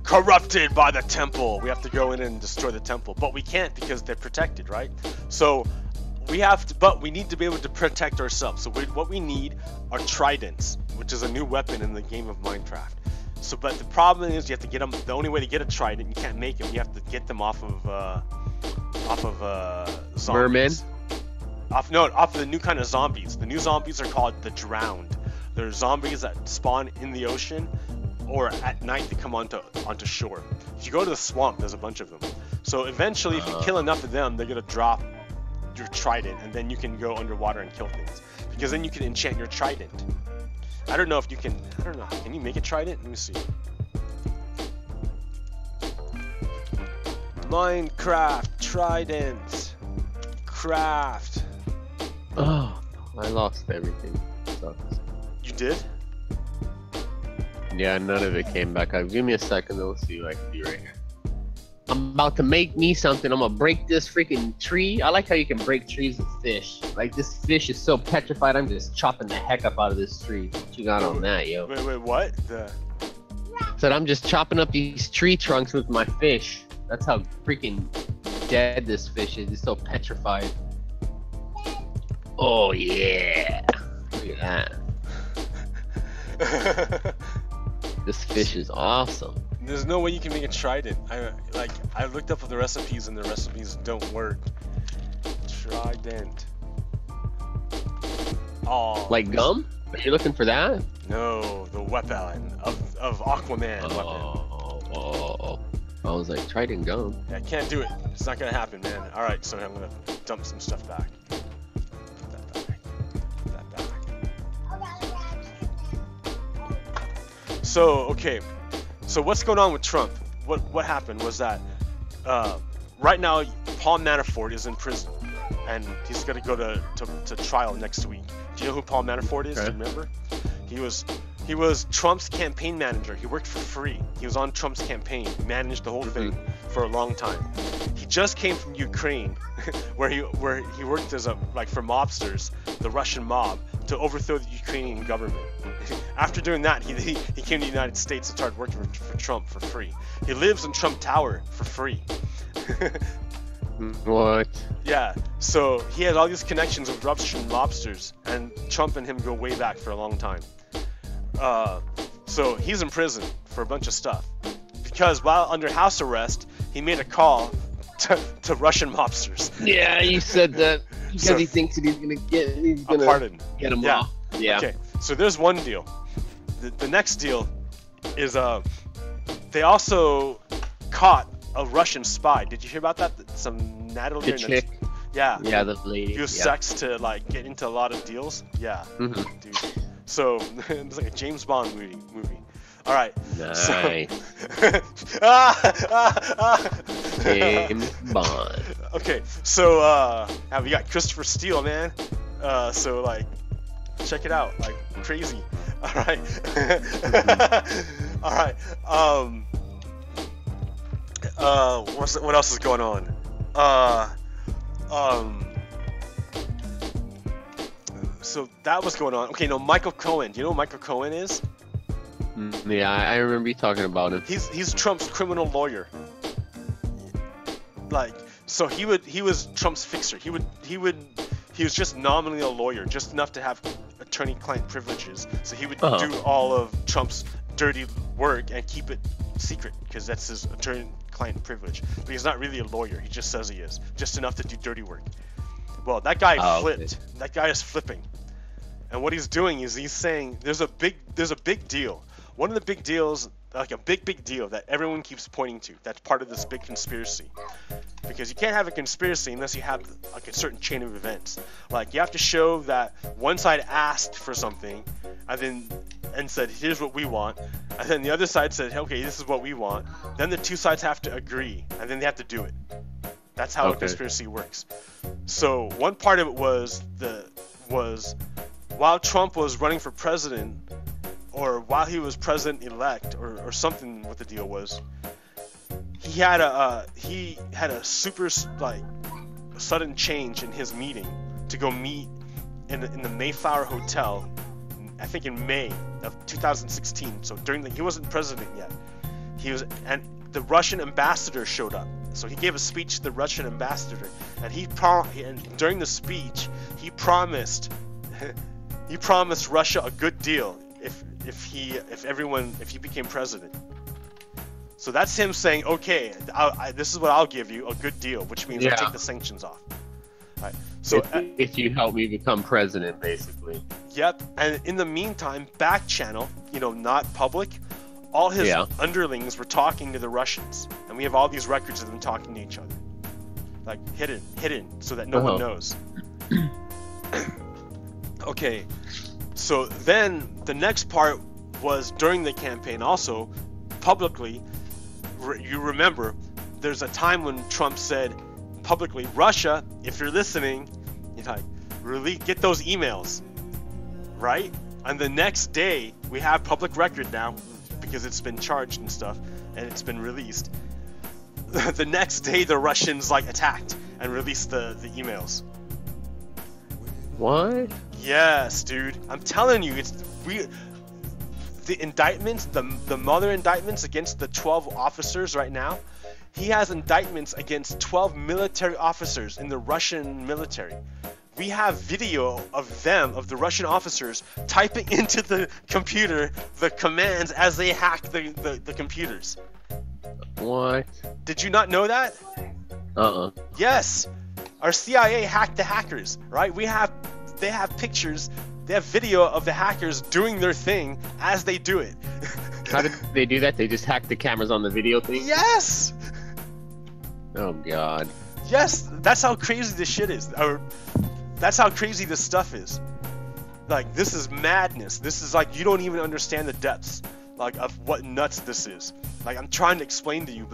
corrupted by the temple. We have to go in and destroy the temple, but we can't because they're protected, right? So we need to be able to protect ourselves. So what we need are tridents, which is a new weapon in the game of Minecraft. So, but the problem is you have to get them. The only way to get a trident, you can't make them. You have to get them off of zombies. Mermen? Off of the new kind of zombies. The new zombies are called the drowned. They're zombies that spawn in the ocean, or at night they come onto shore. If you go to the swamp, there's a bunch of them. So eventually, if you kill enough of them, they're gonna drop your trident, and then you can go underwater and kill things. Because then you can enchant your trident. I don't know if you can. I don't know. Can you make a trident? Let me see. Minecraft trident. Craft. Oh, I lost everything. Sucks. You did? Yeah, none of it came back up. Give me a second, though. Let's see what I can do right here. I'm about to make me something. I'm gonna break this freaking tree. I like how you can break trees with fish. Like, this fish is so petrified, I'm just chopping the heck up out of this tree. What you got on that, yo? Wait, what? Said I'm just chopping up these tree trunks with my fish. That's how freaking dead this fish is. It's so petrified. Oh yeah! Look at that. This fish is awesome. There's no way you can make a trident. I looked up the recipes and the recipes don't work. Trident. Oh. Like gum? Are you looking for that? No, the weapon of Aquaman weapon. Oh. I was like, trident gum. Yeah, I can't do it. It's not gonna happen, man. All right, so I'm gonna dump some stuff back. Put that back. So okay, so what's going on with Trump? What happened was that right now Paul Manafort is in prison, and he's gonna go to trial next week. Do you know who Paul Manafort is? Okay. Do you remember? He was Trump's campaign manager. He worked for free. He was on Trump's campaign, managed the whole thing for a long time. He just came from Ukraine, where he worked as for mobsters, the Russian mob, to overthrow the Ukrainian government. After doing that, he came to the United States and started working for Trump for free. He lives in Trump Tower for free. What? Yeah, so he has all these connections with Russian mobsters, and Trump and him go way back for a long time. So he's in prison for a bunch of stuff because while under house arrest, he made a call to Russian mobsters. Yeah, you said that because he thinks that he's gonna pardon. Get him off. Yeah. Okay, so there's one deal. The next deal is they also caught a Russian spy. Did you hear about that? Some Natalie. The chick. Yeah. Yeah, the lady. Use sex to get into a lot of deals. Yeah. Mm-hmm. Dude. So it's like a James Bond movie. All right. Nice. James Bond. Okay, so we got Christopher Steele, man. So check it out, crazy. All right. All right. What else is going on? So that was going on. Okay, no, Michael Cohen. Do you know who Michael Cohen is? Yeah, I remember you talking about him. He's Trump's criminal lawyer. So he was Trump's fixer. He was just nominally a lawyer, just enough to have attorney-client privileges. So he would do all of Trump's dirty work and keep it secret because that's his attorney-client privilege. But he's not really a lawyer. He just says he is, just enough to do dirty work. Well, that guy flipped. Okay. That guy is flipping, and what he's doing is he's saying there's a big deal. One of the big deals, a big deal that everyone keeps pointing to, that's part of this big conspiracy. Because you can't have a conspiracy unless you have a certain chain of events. You have to show that one side asked for something and said, here's what we want. And then the other side said, okay, this is what we want. Then the two sides have to agree, and then they have to do it. That's how a conspiracy works. So one part of it was while Trump was running for president, or while he was president-elect, or something. What the deal was, he had a super sudden change in his meeting to go meet in the Mayflower Hotel, I think in May of 2016. So he wasn't president yet. And the Russian ambassador showed up. So he gave a speech to the Russian ambassador, and during the speech he promised Russia a good deal if he became president. So that's him saying, okay, this is what I'll give you, a good deal, which means I'll take the sanctions off. All right. So if you help me become president, basically. Yep. And in the meantime, back channel, not public, all his underlings were talking to the Russians, and we have all these records of them talking to each other, hidden, so that no one knows. Okay, so then the next part was during the campaign. Also, publicly, you remember, there's a time when Trump said publicly, Russia, if you're listening, really get those emails, right? And the next day, we have public record now, because it's been charged and stuff, and it's been released. The next day, the Russians attacked and released the emails. What? Yes, dude. I'm telling you, the indictments, the Mueller indictments against the 12 officers right now. He has indictments against 12 military officers in the Russian military. We have video of them, of the Russian officers, typing into the computer the commands as they hack the computers. What? Did you not know that? Yes. Our CIA hacked the hackers, right? They have pictures, they have video of the hackers doing their thing as they do it. How did they do that? They just hacked the cameras on the video thing? Yes! Oh, God. Yes, that's how crazy this shit is. Or, that's how crazy this stuff is. Like, this is madness. This is like, you don't even understand the depths, like, of what nuts this is. Like, I'm trying to explain to you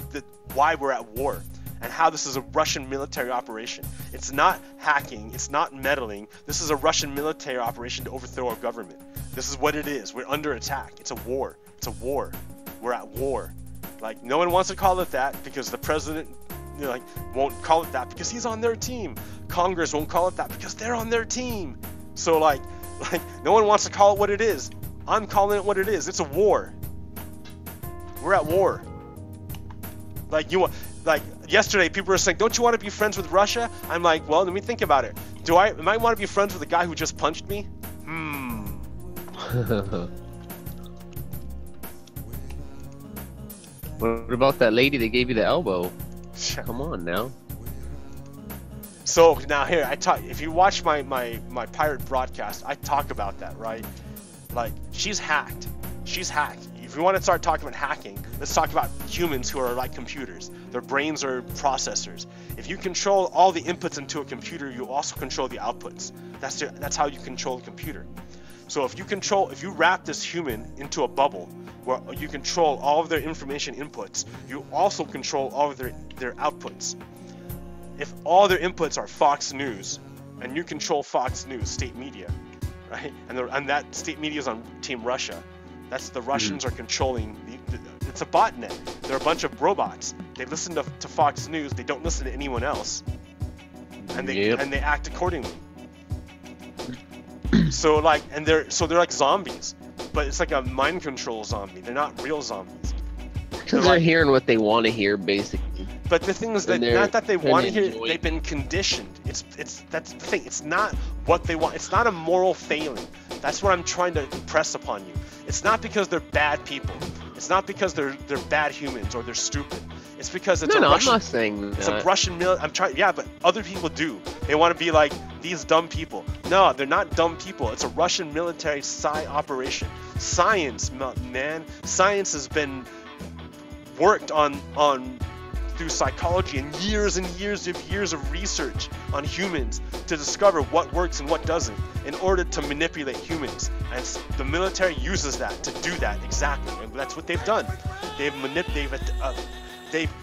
why we're at war and how this is a Russian military operation. It's not hacking. It's not meddling. This is a Russian military operation to overthrow our government. This is what it is. We're under attack. It's a war. It's a war. We're at war. Like, no one wants to call it that because the president, you know, like, won't call it that because he's on their team. Congress won't call it that because they're on their team. So like no one wants to call it what it is. I'm calling it what it is. It's a war. We're at war. Like yesterday, people were saying, "Don't you want to be friends with Russia?" I'm like, well, let me think about it. Am I want to be friends with the guy who just punched me? What about that lady that gave you the elbow? Come on now. So now here, if you watch my pirate broadcast, I talk about that, right? Like, she's hacked. She's hacked. If you want to start talking about hacking, let's talk about humans who are like computers. Their brains are processors. If you control all the inputs into a computer, you also control the outputs. That's how you control the computer. So if you wrap this human into a bubble where you control all of their information inputs, you also control all of their outputs. If all their inputs are Fox News, and you control Fox News, state media, right? And that state media is on Team Russia. That's the Russians are controlling. It's a botnet. They're a bunch of robots. They listen to Fox News. They don't listen to anyone else, and they act accordingly. So they're like zombies, but it's like a mind control zombie. They're not real zombies. Because they're hearing what they want to hear, basically. But the thing is that not that they want to hear, they've been conditioned. That's the thing. It's not what they want. It's not a moral failing. That's what I'm trying to impress upon you. It's not because they're bad people. It's not because they're bad humans or they're stupid. It's because it's Russian. I'm not saying that. It's a Russian yeah, but other people do. They want to be like these dumb people. No, they're not dumb people. It's a Russian military operation. Science, man. Science has been worked on through psychology and years of research on humans to discover what works and what doesn't in order to manipulate humans. And the military uses that to do that exactly. And that's what they've done. They've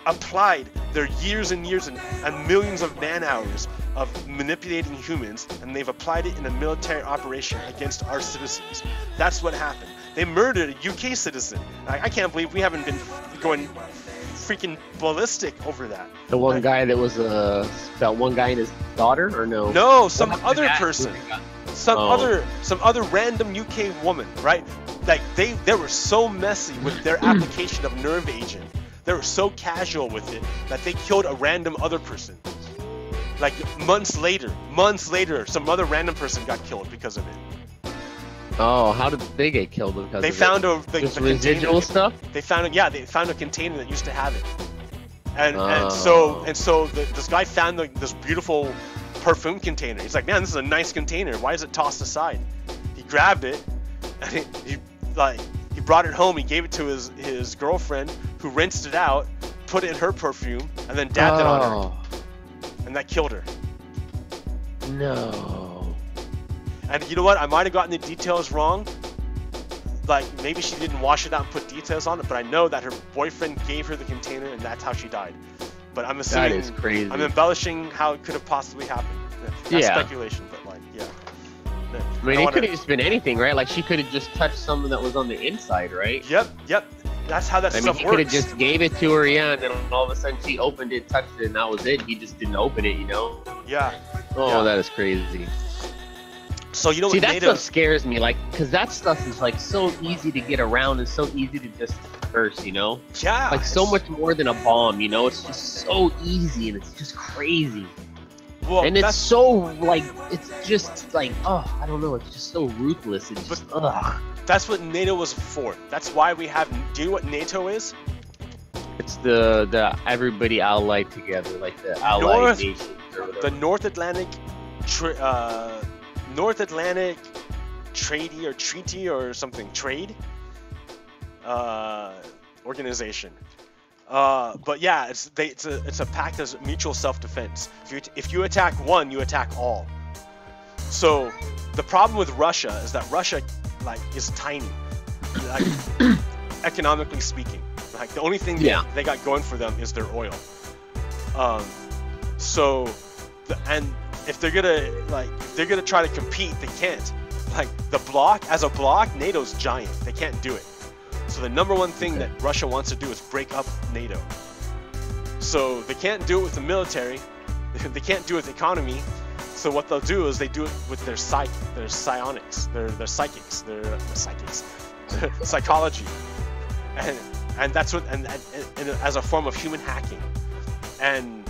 applied their years and years and millions of man hours of manipulating humans, and they've applied it in a military operation against our citizens. That's what happened. They murdered a UK citizen. I can't believe we haven't been going freaking ballistic over that. The one guy that was that one guy and his daughter, or no? No, some other person. Some other random UK woman, right? Like they were so messy with their application of nerve agent. They were so casual with it that they killed a random other person. Like months later, some other random person got killed because of it. Oh, how did they get killed because they of found it? the residual container. Stuff? They found a container that used to have it. And so this guy found this beautiful perfume container. He's like, man, this is a nice container. Why is it tossed aside? He grabbed it and he brought it home. He gave it to his girlfriend, who rinsed it out, put it in her perfume, and then dabbed it on her. And that killed her. No. And you know what? I might have gotten the details wrong. Like, maybe she didn't wash it out and put details on it, but I know that her boyfriend gave her the container, and that's how she died. But I'm assuming... That is crazy. I'm embellishing how it could have possibly happened. That's speculation, but like, yeah. I mean, it could have just been anything, right? Like, she could have just touched something that was on the inside, right? Yep. That's how that stuff works. He could have just gave it to her, yeah, and then all of a sudden she opened it, touched it, and that was it. He just didn't open it, you know? Yeah. Oh, yeah. That is crazy. So you know See, what that NATO? stuff scares me, like, because that stuff is like so easy to get around and so easy to just disperse, you know? Yeah. Like so much more than a bomb, you know? It's just so easy and it's just crazy. Well, And it's that's, so like, it's just like, oh, I don't know, it's just so ruthless. It's just, that's what NATO was for. That's why we have. Do you know what NATO is? It's the everybody allied together, like the allied nations or whatever. The North Atlantic Treaty or something trade organization. But yeah, it's a pact of mutual self-defense. If you attack one, you attack all. So the problem with Russia is that Russia is tiny, like economically speaking. Like the only thing they got going for them is their oil. And if they're gonna try to compete, they can't. Like as a bloc, NATO's giant. They can't do it. So the number one thing that Russia wants to do is break up NATO. So they can't do it with the military. They can't do it with the economy. So what they'll do is they do it with their psionics, their psychics, their psychology, and that's what and as a form of human hacking. And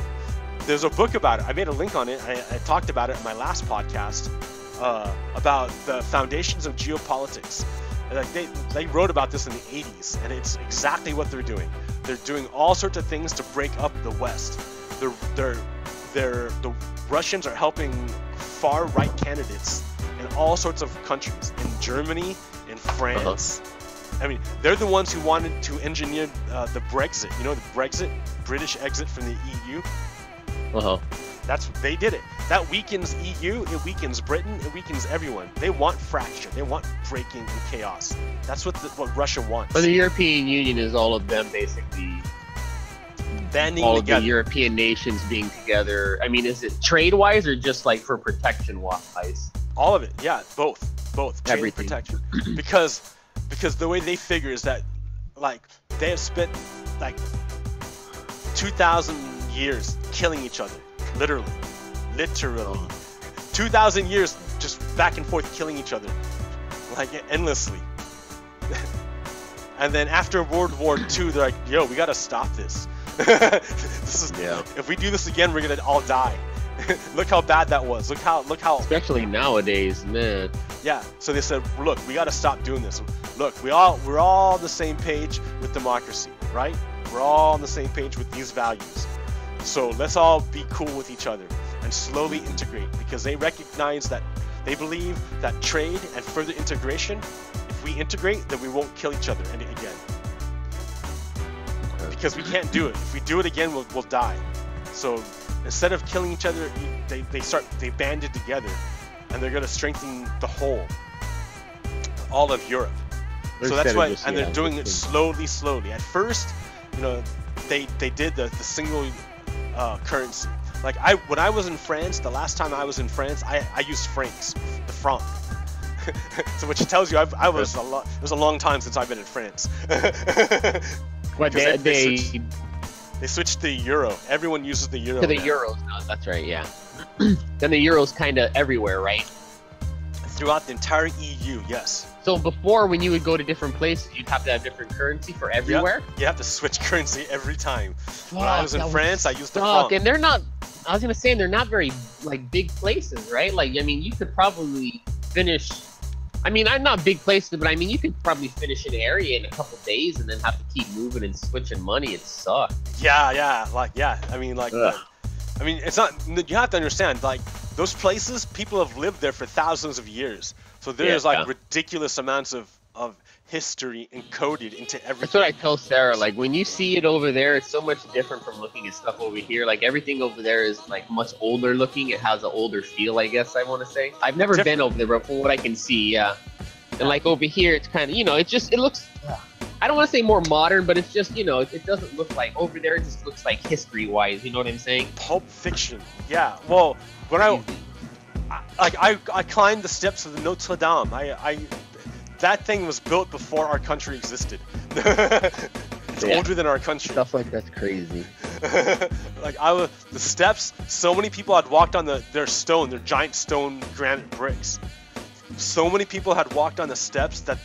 there's a book about it. I made a link on it. I talked about it in my last podcast about the foundations of geopolitics. Like they wrote about this in the 80s, and it's exactly what they're doing. They're doing all sorts of things to break up the West. The Russians are helping far right candidates in all sorts of countries, in Germany, in France. I mean, they're the ones who wanted to engineer the Brexit. You know, the Brexit, British exit from the EU. They did it. That weakens EU, it weakens Britain, it weakens everyone. They want fracture, they want breaking and chaos. That's what Russia wants. But the European Union is all of them basically banding all together. Of the European nations being together. I mean, is it trade-wise or just like for protection-wise? All of it, yeah, both trade Everything. and protection. because the way they figure is that they have spent 2,000 years killing each other, literally 2,000 years just back and forth killing each other endlessly. And then after World War II, they're like, yo, we gotta stop this. If we do this again, we're gonna all die. Look how bad that was. Look how especially nowadays, man. Yeah, so they said, look, we gotta stop doing this. Look, we're all on the same page with democracy, right? We're all on the same page with these values. So let's all be cool with each other and slowly integrate, because they recognize that they believe that trade and further integration, if we integrate, then we won't kill each other again. Because we can't do it. If we do it again, we'll die. So instead of killing each other, they banded together, and they're gonna strengthen the whole, all of Europe. So that's why, and they're doing it slowly. At first, they did the single currency. When I was in France, the last time I was in France, I used francs, the franc. So which tells you it was a long time since I've been in France. What they switched to the euro. Everyone uses the euro. To the now. euros now. That's right. Yeah. Then the euro's kind of everywhere, right? Throughout the entire EU, yes. So before, when you would go to different places, you'd have to have different currency for everywhere? Yep. You have to switch currency every time. When I was in France, I used the franc. And they're not, I was going to say, they're not very, big places, right? You could probably finish, I'm not big places, but you could probably finish an area in a couple days and then have to keep moving and switching money. It sucks. Yeah. It's not, you have to understand, those places, people have lived there for thousands of years. So there's ridiculous amounts of history encoded into everything. That's what I tell Sarah. When you see it over there, it's so much different from looking at stuff over here. Everything over there is much older looking. It has an older feel, I guess I want to say. I've never been over there, but from what I can see, yeah. And over here, it's kind of, it looks, I don't want to say more modern, but it's just, it doesn't look like, over there it just looks like history-wise, you know what I'm saying? Pulp Fiction, yeah. Well, when I climbed the steps of the Notre Dame. That thing was built before our country existed. It's older than our country. Stuff like that's crazy. The steps. So many people had walked on their giant stone granite bricks. so many people had walked on the steps that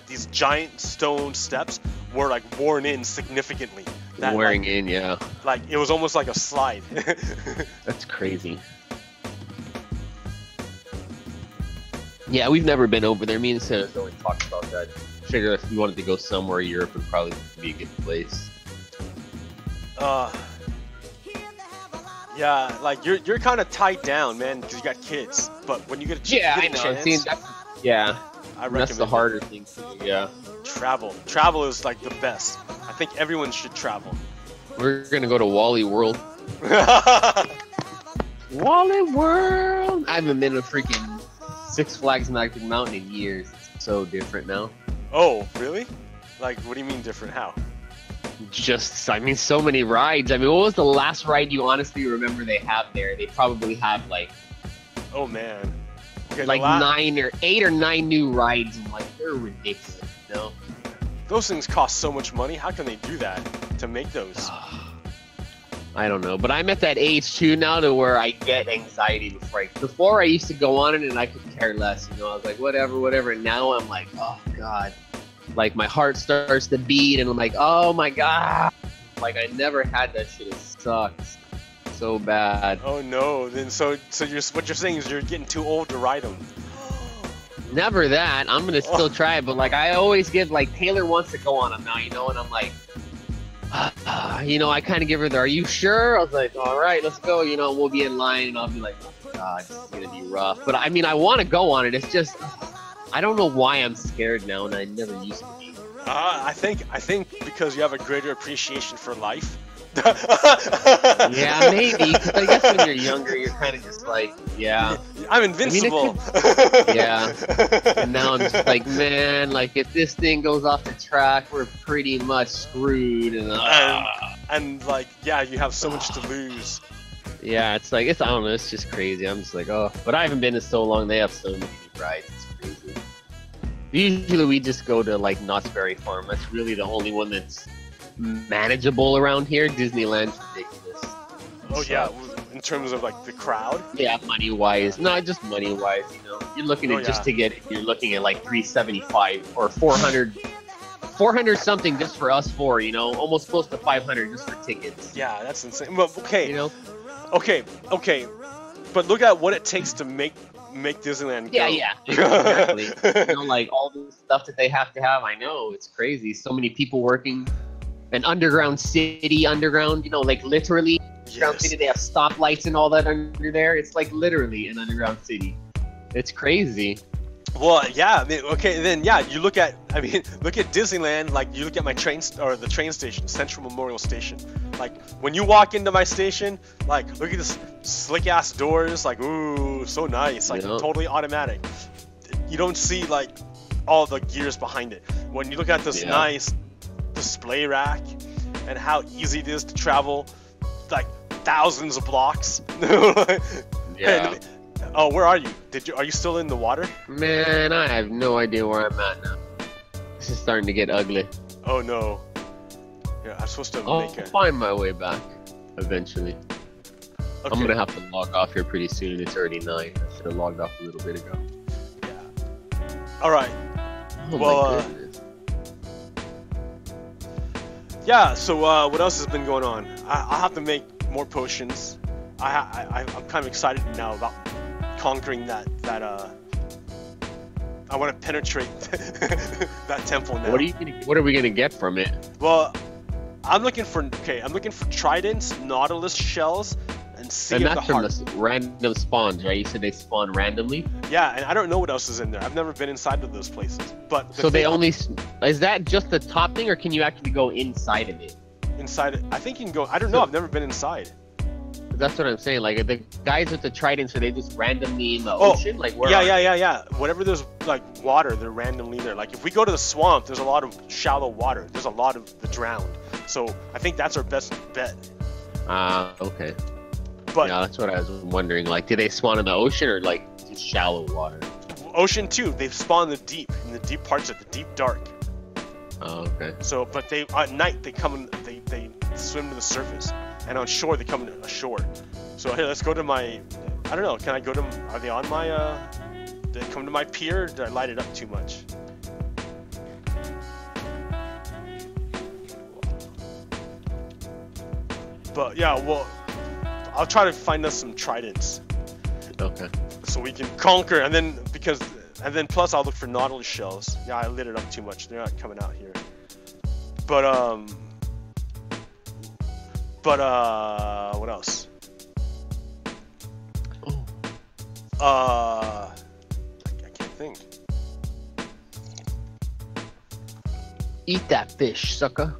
these giant stone steps were like worn in significantly. That, Wearing in, yeah. Like it was almost like a slide. That's crazy. Yeah, we've never been over there. Me and Sam only talked about that. Figure if we wanted to go somewhere, Europe would probably be a good place. Yeah, like you're kind of tied down, man, because you got kids. But when you get a chance, See, yeah, I recommend that's the harder thing to do. Yeah, travel is like the best. I think everyone should travel. we're gonna go to Wally World. Wally World. I haven't been to freaking Six Flags Magic Mountain in years. It's so different now. Oh, really? Like, what do you mean different? How? Just, I mean, so many rides. I mean, what was the last ride you honestly remember they have there? They probably have like, oh man, okay, like 8 or 9 new rides, and like they're ridiculous. You know? Those things cost so much money. How can they do that to make those? I don't know, but I'm at that age too now to where I get anxiety before I used to go on it and I could care less. You know, I was like, whatever. And now I'm like, oh god, like my heart starts to beat, and I'm like, oh my god, like I never had that shit. It sucks so bad. Oh no, then so what you're saying is you're getting too old to ride them. Never that. I'm gonna still try it, but like I always give, like Taylor wants to go on them now, you know, and I'm like, you know, I kind of give her the, are you sure? I was like, all right, let's go. You know, we'll be in line, and I'll be like, oh god, this is gonna be rough. But I mean, I want to go on it. It's just, I don't know why I'm scared now, and I never used to be. I think because you have a greater appreciation for life. Yeah, maybe. 'Cause I guess when you're younger, you're kind of just like, yeah, I'm invincible. yeah. And now I'm just like, man, like if this thing goes off the track, we're pretty much screwed. And like, yeah, you have so much to lose. Yeah, it's like, I don't know, it's just crazy. I'm just like, oh, but I haven't been in so long. They have so many rides. It's crazy. Usually we just go to like Knott's Berry Farm. That's really the only one that's manageable around here. Disneyland's ridiculous. Oh yeah, in terms of like the crowd. Yeah, money wise, not just money wise. You know, you're looking at just to get. You're looking at like $375 or 400 something just for us four. You know, almost close to 500 just for tickets. Yeah, that's insane. But okay, You know. okay, but look at what it takes to make Disneyland go. Yeah, exactly. You know, like all the stuff that they have to have. I know it's crazy. So many people working. An underground city, you know, like literally underground city. They have stoplights and all that under there. It's like literally an underground city. It's crazy. Well, yeah. I mean, okay, then yeah. You look at Disneyland. Like you look at my the train station, Central Memorial Station. Like when you walk into my station, like look at this slick ass doors. Like ooh, so nice. Like totally automatic. You don't see like all the gears behind it. When you look at this nice display rack and how easy it is to travel like thousands of blocks. Yeah. Oh, where are you? Are you still in the water? Man, I have no idea where I'm at now. This is starting to get ugly. Oh no. Yeah, I'm supposed to I'll find my way back eventually. Okay. I'm gonna have to log off here pretty soon. It's already 9. I should have logged off a little bit ago. Yeah. All right. Oh Well, my goodness. Yeah, so what else has been going on? I'll have to make more potions. I'm kind of excited now about conquering that I want to penetrate that temple now. What are we gonna get from it? Well, I'm looking for tridents, nautilus shells, and sea And of the that's from heart. the random spawns, right? You said they spawn randomly. Yeah, and I don't know what else is in there. I've never been inside of those places. But So they only is that just the top thing, or can you actually go inside of it? inside it, I think you can go. I don't know. I've never been inside. That's what I'm saying. Like the guys with the tridents, are they just randomly in the ocean? Like where? Yeah. Whenever there's like water, they're randomly there. Like if we go to the swamp, there's a lot of shallow water. There's a lot of the drowned. So I think that's our best bet. Okay. But yeah, that's what I was wondering. Like, do they spawn in the ocean or like just shallow water? ocean too. They spawn in the deep parts of the deep dark. Oh, okay. So, but they at night they come they swim to the surface, and on shore they come ashore. So here, let's go to my. I don't know. Can I go to? Are they on my Did it come to my pier, or did I light it up too much? But yeah, well, I'll try to find us some tridents. Okay. So we can conquer, and then plus I'll look for nautilus shells. Yeah, I lit it up too much. They're not coming out here. But what else? I can't think. Eat that fish, sucker.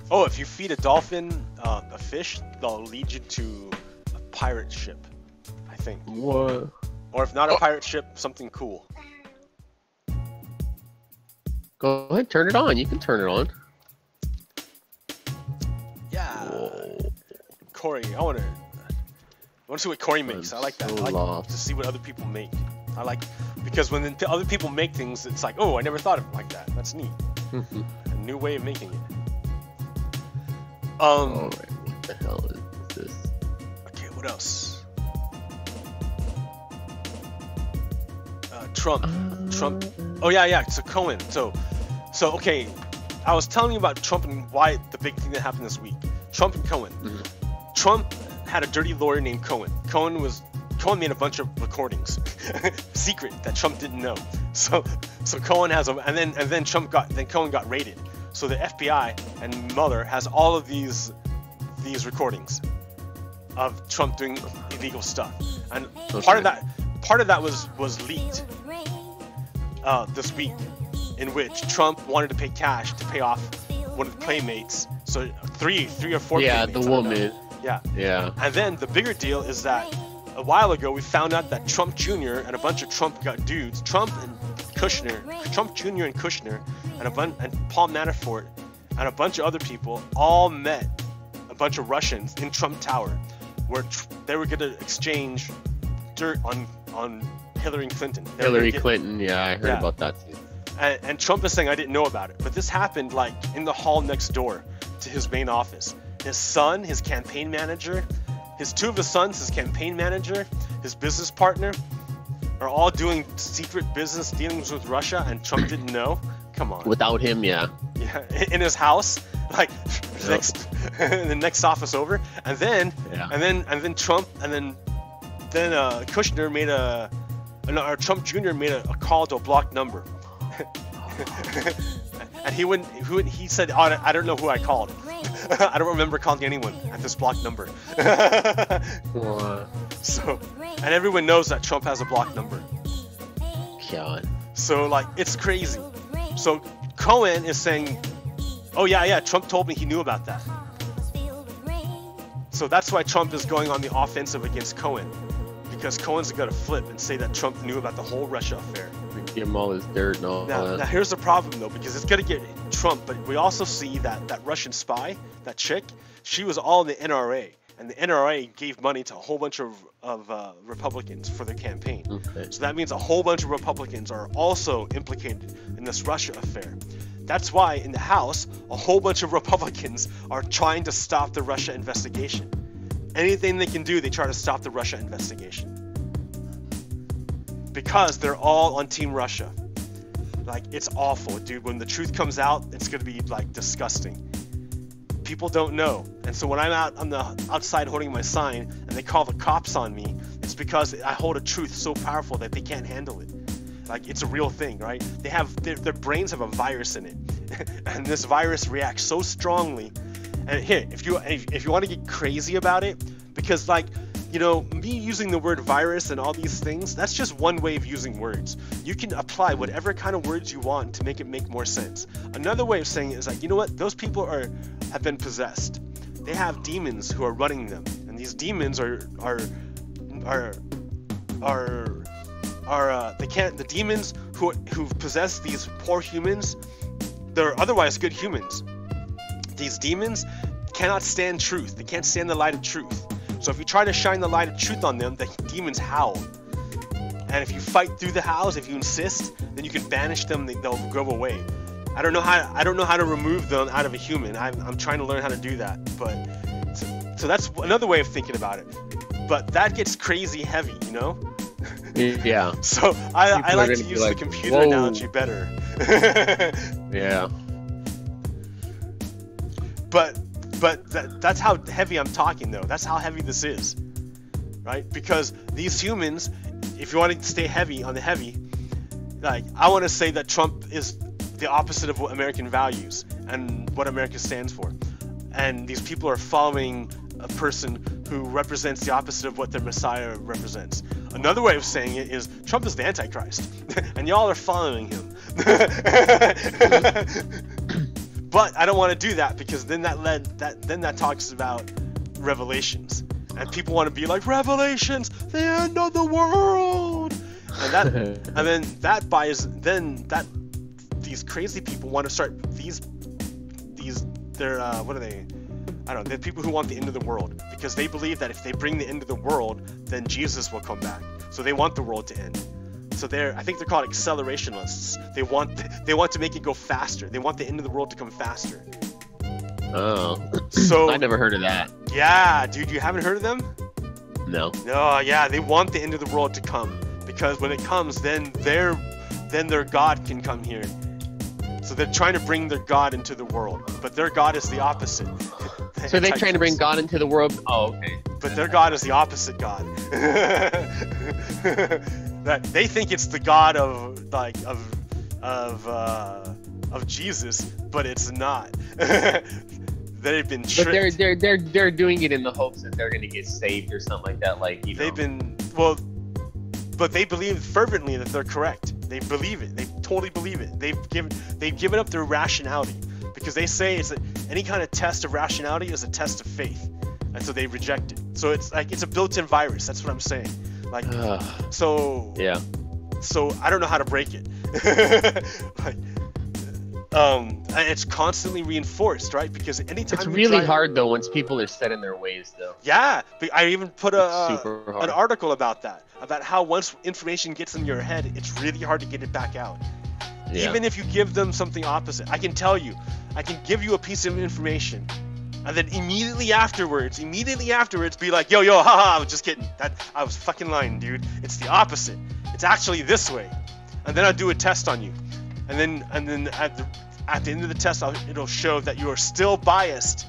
Oh, if you feed a dolphin a fish, they'll lead you to a pirate ship, I think. What? Or if not a pirate ship, something cool. Go ahead, turn it on. You can turn it on. Yeah. Whoa. Corey, I want to see what Corey makes. I like that. So I like lost. to see what other people make. I like, because when other people make things, it's like, oh, I never thought of it like that. That's neat. A new way of making it. Alright, what the hell is this? Okay, what else? Trump. Oh yeah. So Cohen. So okay. I was telling you about Trump and why the big thing that happened this week. Trump and Cohen. Trump had a dirty lawyer named Cohen. Cohen made a bunch of recordings, secret, that Trump didn't know. So Cohen has them, and then Cohen got raided. So the FBI and Mueller has all of these recordings of Trump doing illegal stuff, and part of that was leaked this week, in which Trump wanted to pay cash to pay off one of the playmates. So three or four. Yeah, playmates, the woman. Yeah. And then the bigger deal is that a while ago we found out that Trump Jr. and a bunch of Trump dudes, Trump Jr. and Kushner, and Paul Manafort and a bunch of other people all met a bunch of Russians in Trump Tower, where they were going to exchange dirt on Hillary Clinton. Hillary Clinton, yeah, I heard about that too. And Trump is saying, I didn't know about it, but this happened like in the hall next door to his main office. His son, his campaign manager, two of his sons, his campaign manager, his business partner, are all doing secret business dealings with Russia, and Trump didn't know. Come on. Without him, yeah. Yeah, in his house, like the next office over, and then Trump, and then Kushner made or Trump Jr. made a call to a blocked number. And he said, oh, I don't know who I called. I don't remember calling anyone at this blocked number. So, and everyone knows that Trump has a blocked number. God. So like, it's crazy. So Cohen is saying, oh yeah, Trump told me he knew about that. So that's why Trump is going on the offensive against Cohen, because Cohen's gonna flip and say that Trump knew about the whole Russia affair. Give him all his dirt and all that. Now here's the problem though, because it's gonna get Trump, but we also see that Russian spy, that chick, she was all in the NRA, and the NRA gave money to a whole bunch of Republicans for their campaign. Okay. So that means a whole bunch of Republicans are also implicated in this Russia affair. That's why in the House, a whole bunch of Republicans are trying to stop the Russia investigation. Anything they can do, they try to stop the Russia investigation. Because they're all on Team Russia. Like, it's awful, dude. When the truth comes out, it's gonna be like disgusting. People don't know. And so when I'm out on the outside holding my sign and they call the cops on me, it's because I hold a truth so powerful that they can't handle it. Like, it's a real thing, right? They have their brains have a virus in it. And this virus reacts so strongly. And here, if you want to get crazy about it, because like, you know, me using the word virus and all these things, that's just one way of using words. You can apply whatever kind of words you want to make it make more sense. Another way of saying it is like, you know what? Those people have been possessed. They have demons who are running them, and these demons the demons who possess these poor humans, they're otherwise good humans. These demons cannot stand truth. They can't stand the light of truth. So if you try to shine the light of truth on them, the demons howl. And if you fight through the howls, if you insist, then you can banish them. They'll go away. I don't know how to remove them out of a human. I'm trying to learn how to do that. But so that's another way of thinking about it. But that gets crazy heavy, you know. Yeah. So I People are like gonna to be use like, the computer "Whoa." analogy better. Yeah. But that's how heavy I'm talking, though. That's how heavy this is, right? Because these humans, if you want to stay heavy on the heavy, like, I want to say that Trump is the opposite of what American values and what America stands for. And these people are following a person who represents the opposite of what their Messiah represents. Another way of saying it is Trump is the Antichrist, and y'all are following him. But I don't want to do that, because then that talks about revelations, and people want to be like, Revelations, the end of the world, and that and then that buys that these crazy people want to start these they're what are they? I don't know. They're people who want the end of the world, because they believe that if they bring the end of the world, then Jesus will come back. So they want the world to end. So I think they're called accelerationists. They want to make it go faster. They want the end of the world to come faster. Oh. So I never heard of that. Yeah, dude, you haven't heard of them? No. No, yeah, they want the end of the world to come, because when it comes, then their God can come here. So they're trying to bring their God into the world, but their God is the opposite. So they're trying to bring God into the world? Oh, okay. But their God is the opposite God. That they think it's the God of Jesus, but it's not. They've been tricked. But they're doing it in the hopes that they're gonna get saved or something like that. Like, you know. But they believe fervently that they're correct. They believe it. They totally believe it. They've given up their rationality, because they say any kind of test of rationality is a test of faith, and so they reject it. So it's like it's a built-in virus. That's what I'm saying. Like, so yeah. So I don't know how to break it. Like, and it's constantly reinforced, right? Because anytime it's really hard though once people are set in their ways, though. Yeah, I even put an article about that, about how once information gets in your head, it's really hard to get it back out. Yeah. Even if you give them something opposite. I can give you a piece of information, and then immediately afterwards be like, yo, haha, I was just kidding. I was fucking lying, dude. It's the opposite. It's actually this way. And then I'll do a test on you. And then at the end of the test, it'll show that you are still biased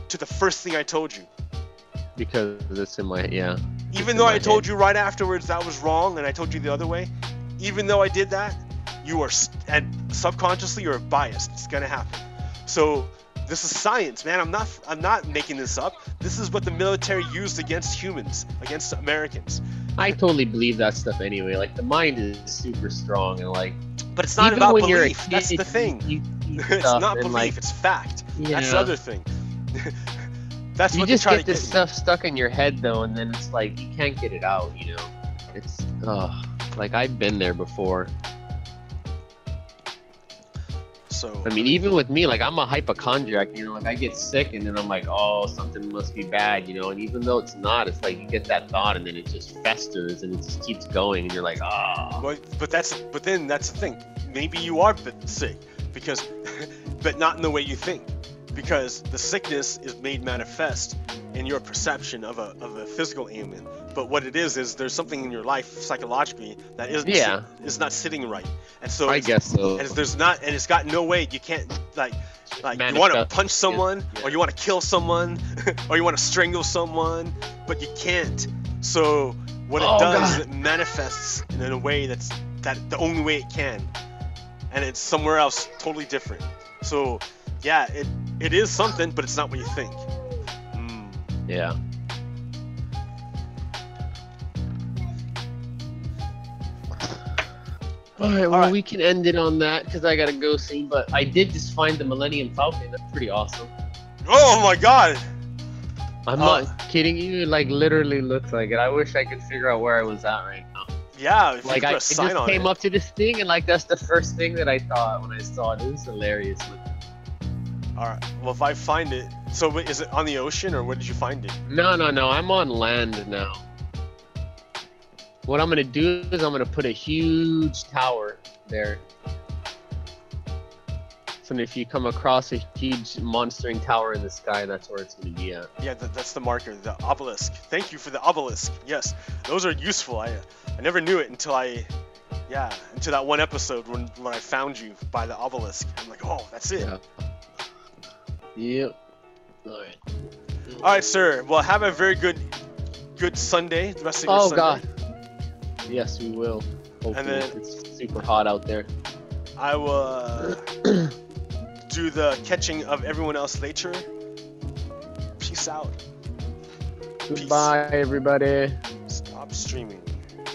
to the first thing I told you. Because it's in my, yeah. Even though I told you right afterwards that was wrong, and I told you the other way, even though I did that, you are, and subconsciously you're biased. It's gonna happen. So this is science, man. I'm not making this up. This is what the military used against humans, against Americans. I totally believe that stuff anyway. Like, the mind is super strong, and like. But it's not about belief. Kid, that's the thing. It's not belief. Like, it's fact. Yeah. That's the other thing. That's what you just get this stuff stuck in your head, though, and then it's like you can't get it out. You know, it's like I've been there before. So I mean, even with me, like, I'm a hypochondriac. You know, like I get sick, and then I'm like, oh, something must be bad. You know, and even though it's not, it's like you get that thought, and then it just festers, and it just keeps going, and you're like, ah. Oh. But then that's the thing. Maybe you are sick, because, but not in the way you think. Because the sickness is made manifest in your perception of a physical ailment. But what it is there's something in your life psychologically that is not sitting right. And so I guess so. And it's got no way. You can't like you want to punch someone, or you want to kill someone, or you want to strangle someone, but you can't. So what it does is it manifests in a way that's the only way it can, and it's somewhere else totally different. So yeah, it is something, but it's not what you think. Yeah. All right, we can end it on that, because I gotta go soon. But I did just find the Millennium Falcon. That's pretty awesome. Oh my god! I'm not kidding you. It, like, literally looks like it. I wish I could figure out where I was at right now. Yeah, if like you I put a sign just on came it. up to this thing, and like that's the first thing that I thought when I saw it. It was hilarious. All right. Well, if I find it, so is it on the ocean, or where did you find it? No. I'm on land now. What I'm gonna do is I'm gonna put a huge tower there. So if you come across a huge monstering tower in the sky, that's where it's going to be at. Yeah, that's the marker, the obelisk. Thank you for the obelisk. Yes, those are useful. I never knew it until until that one episode when I found you by the obelisk. I'm like, oh, that's it. Yeah. Yep. All right. All right, sir. Well, have a very good Sunday. The rest of your Sunday. God. Yes, we will. Hopefully. And then it's super hot out there. I will do the catching of everyone else later. Peace out. Goodbye, everybody. Stop streaming.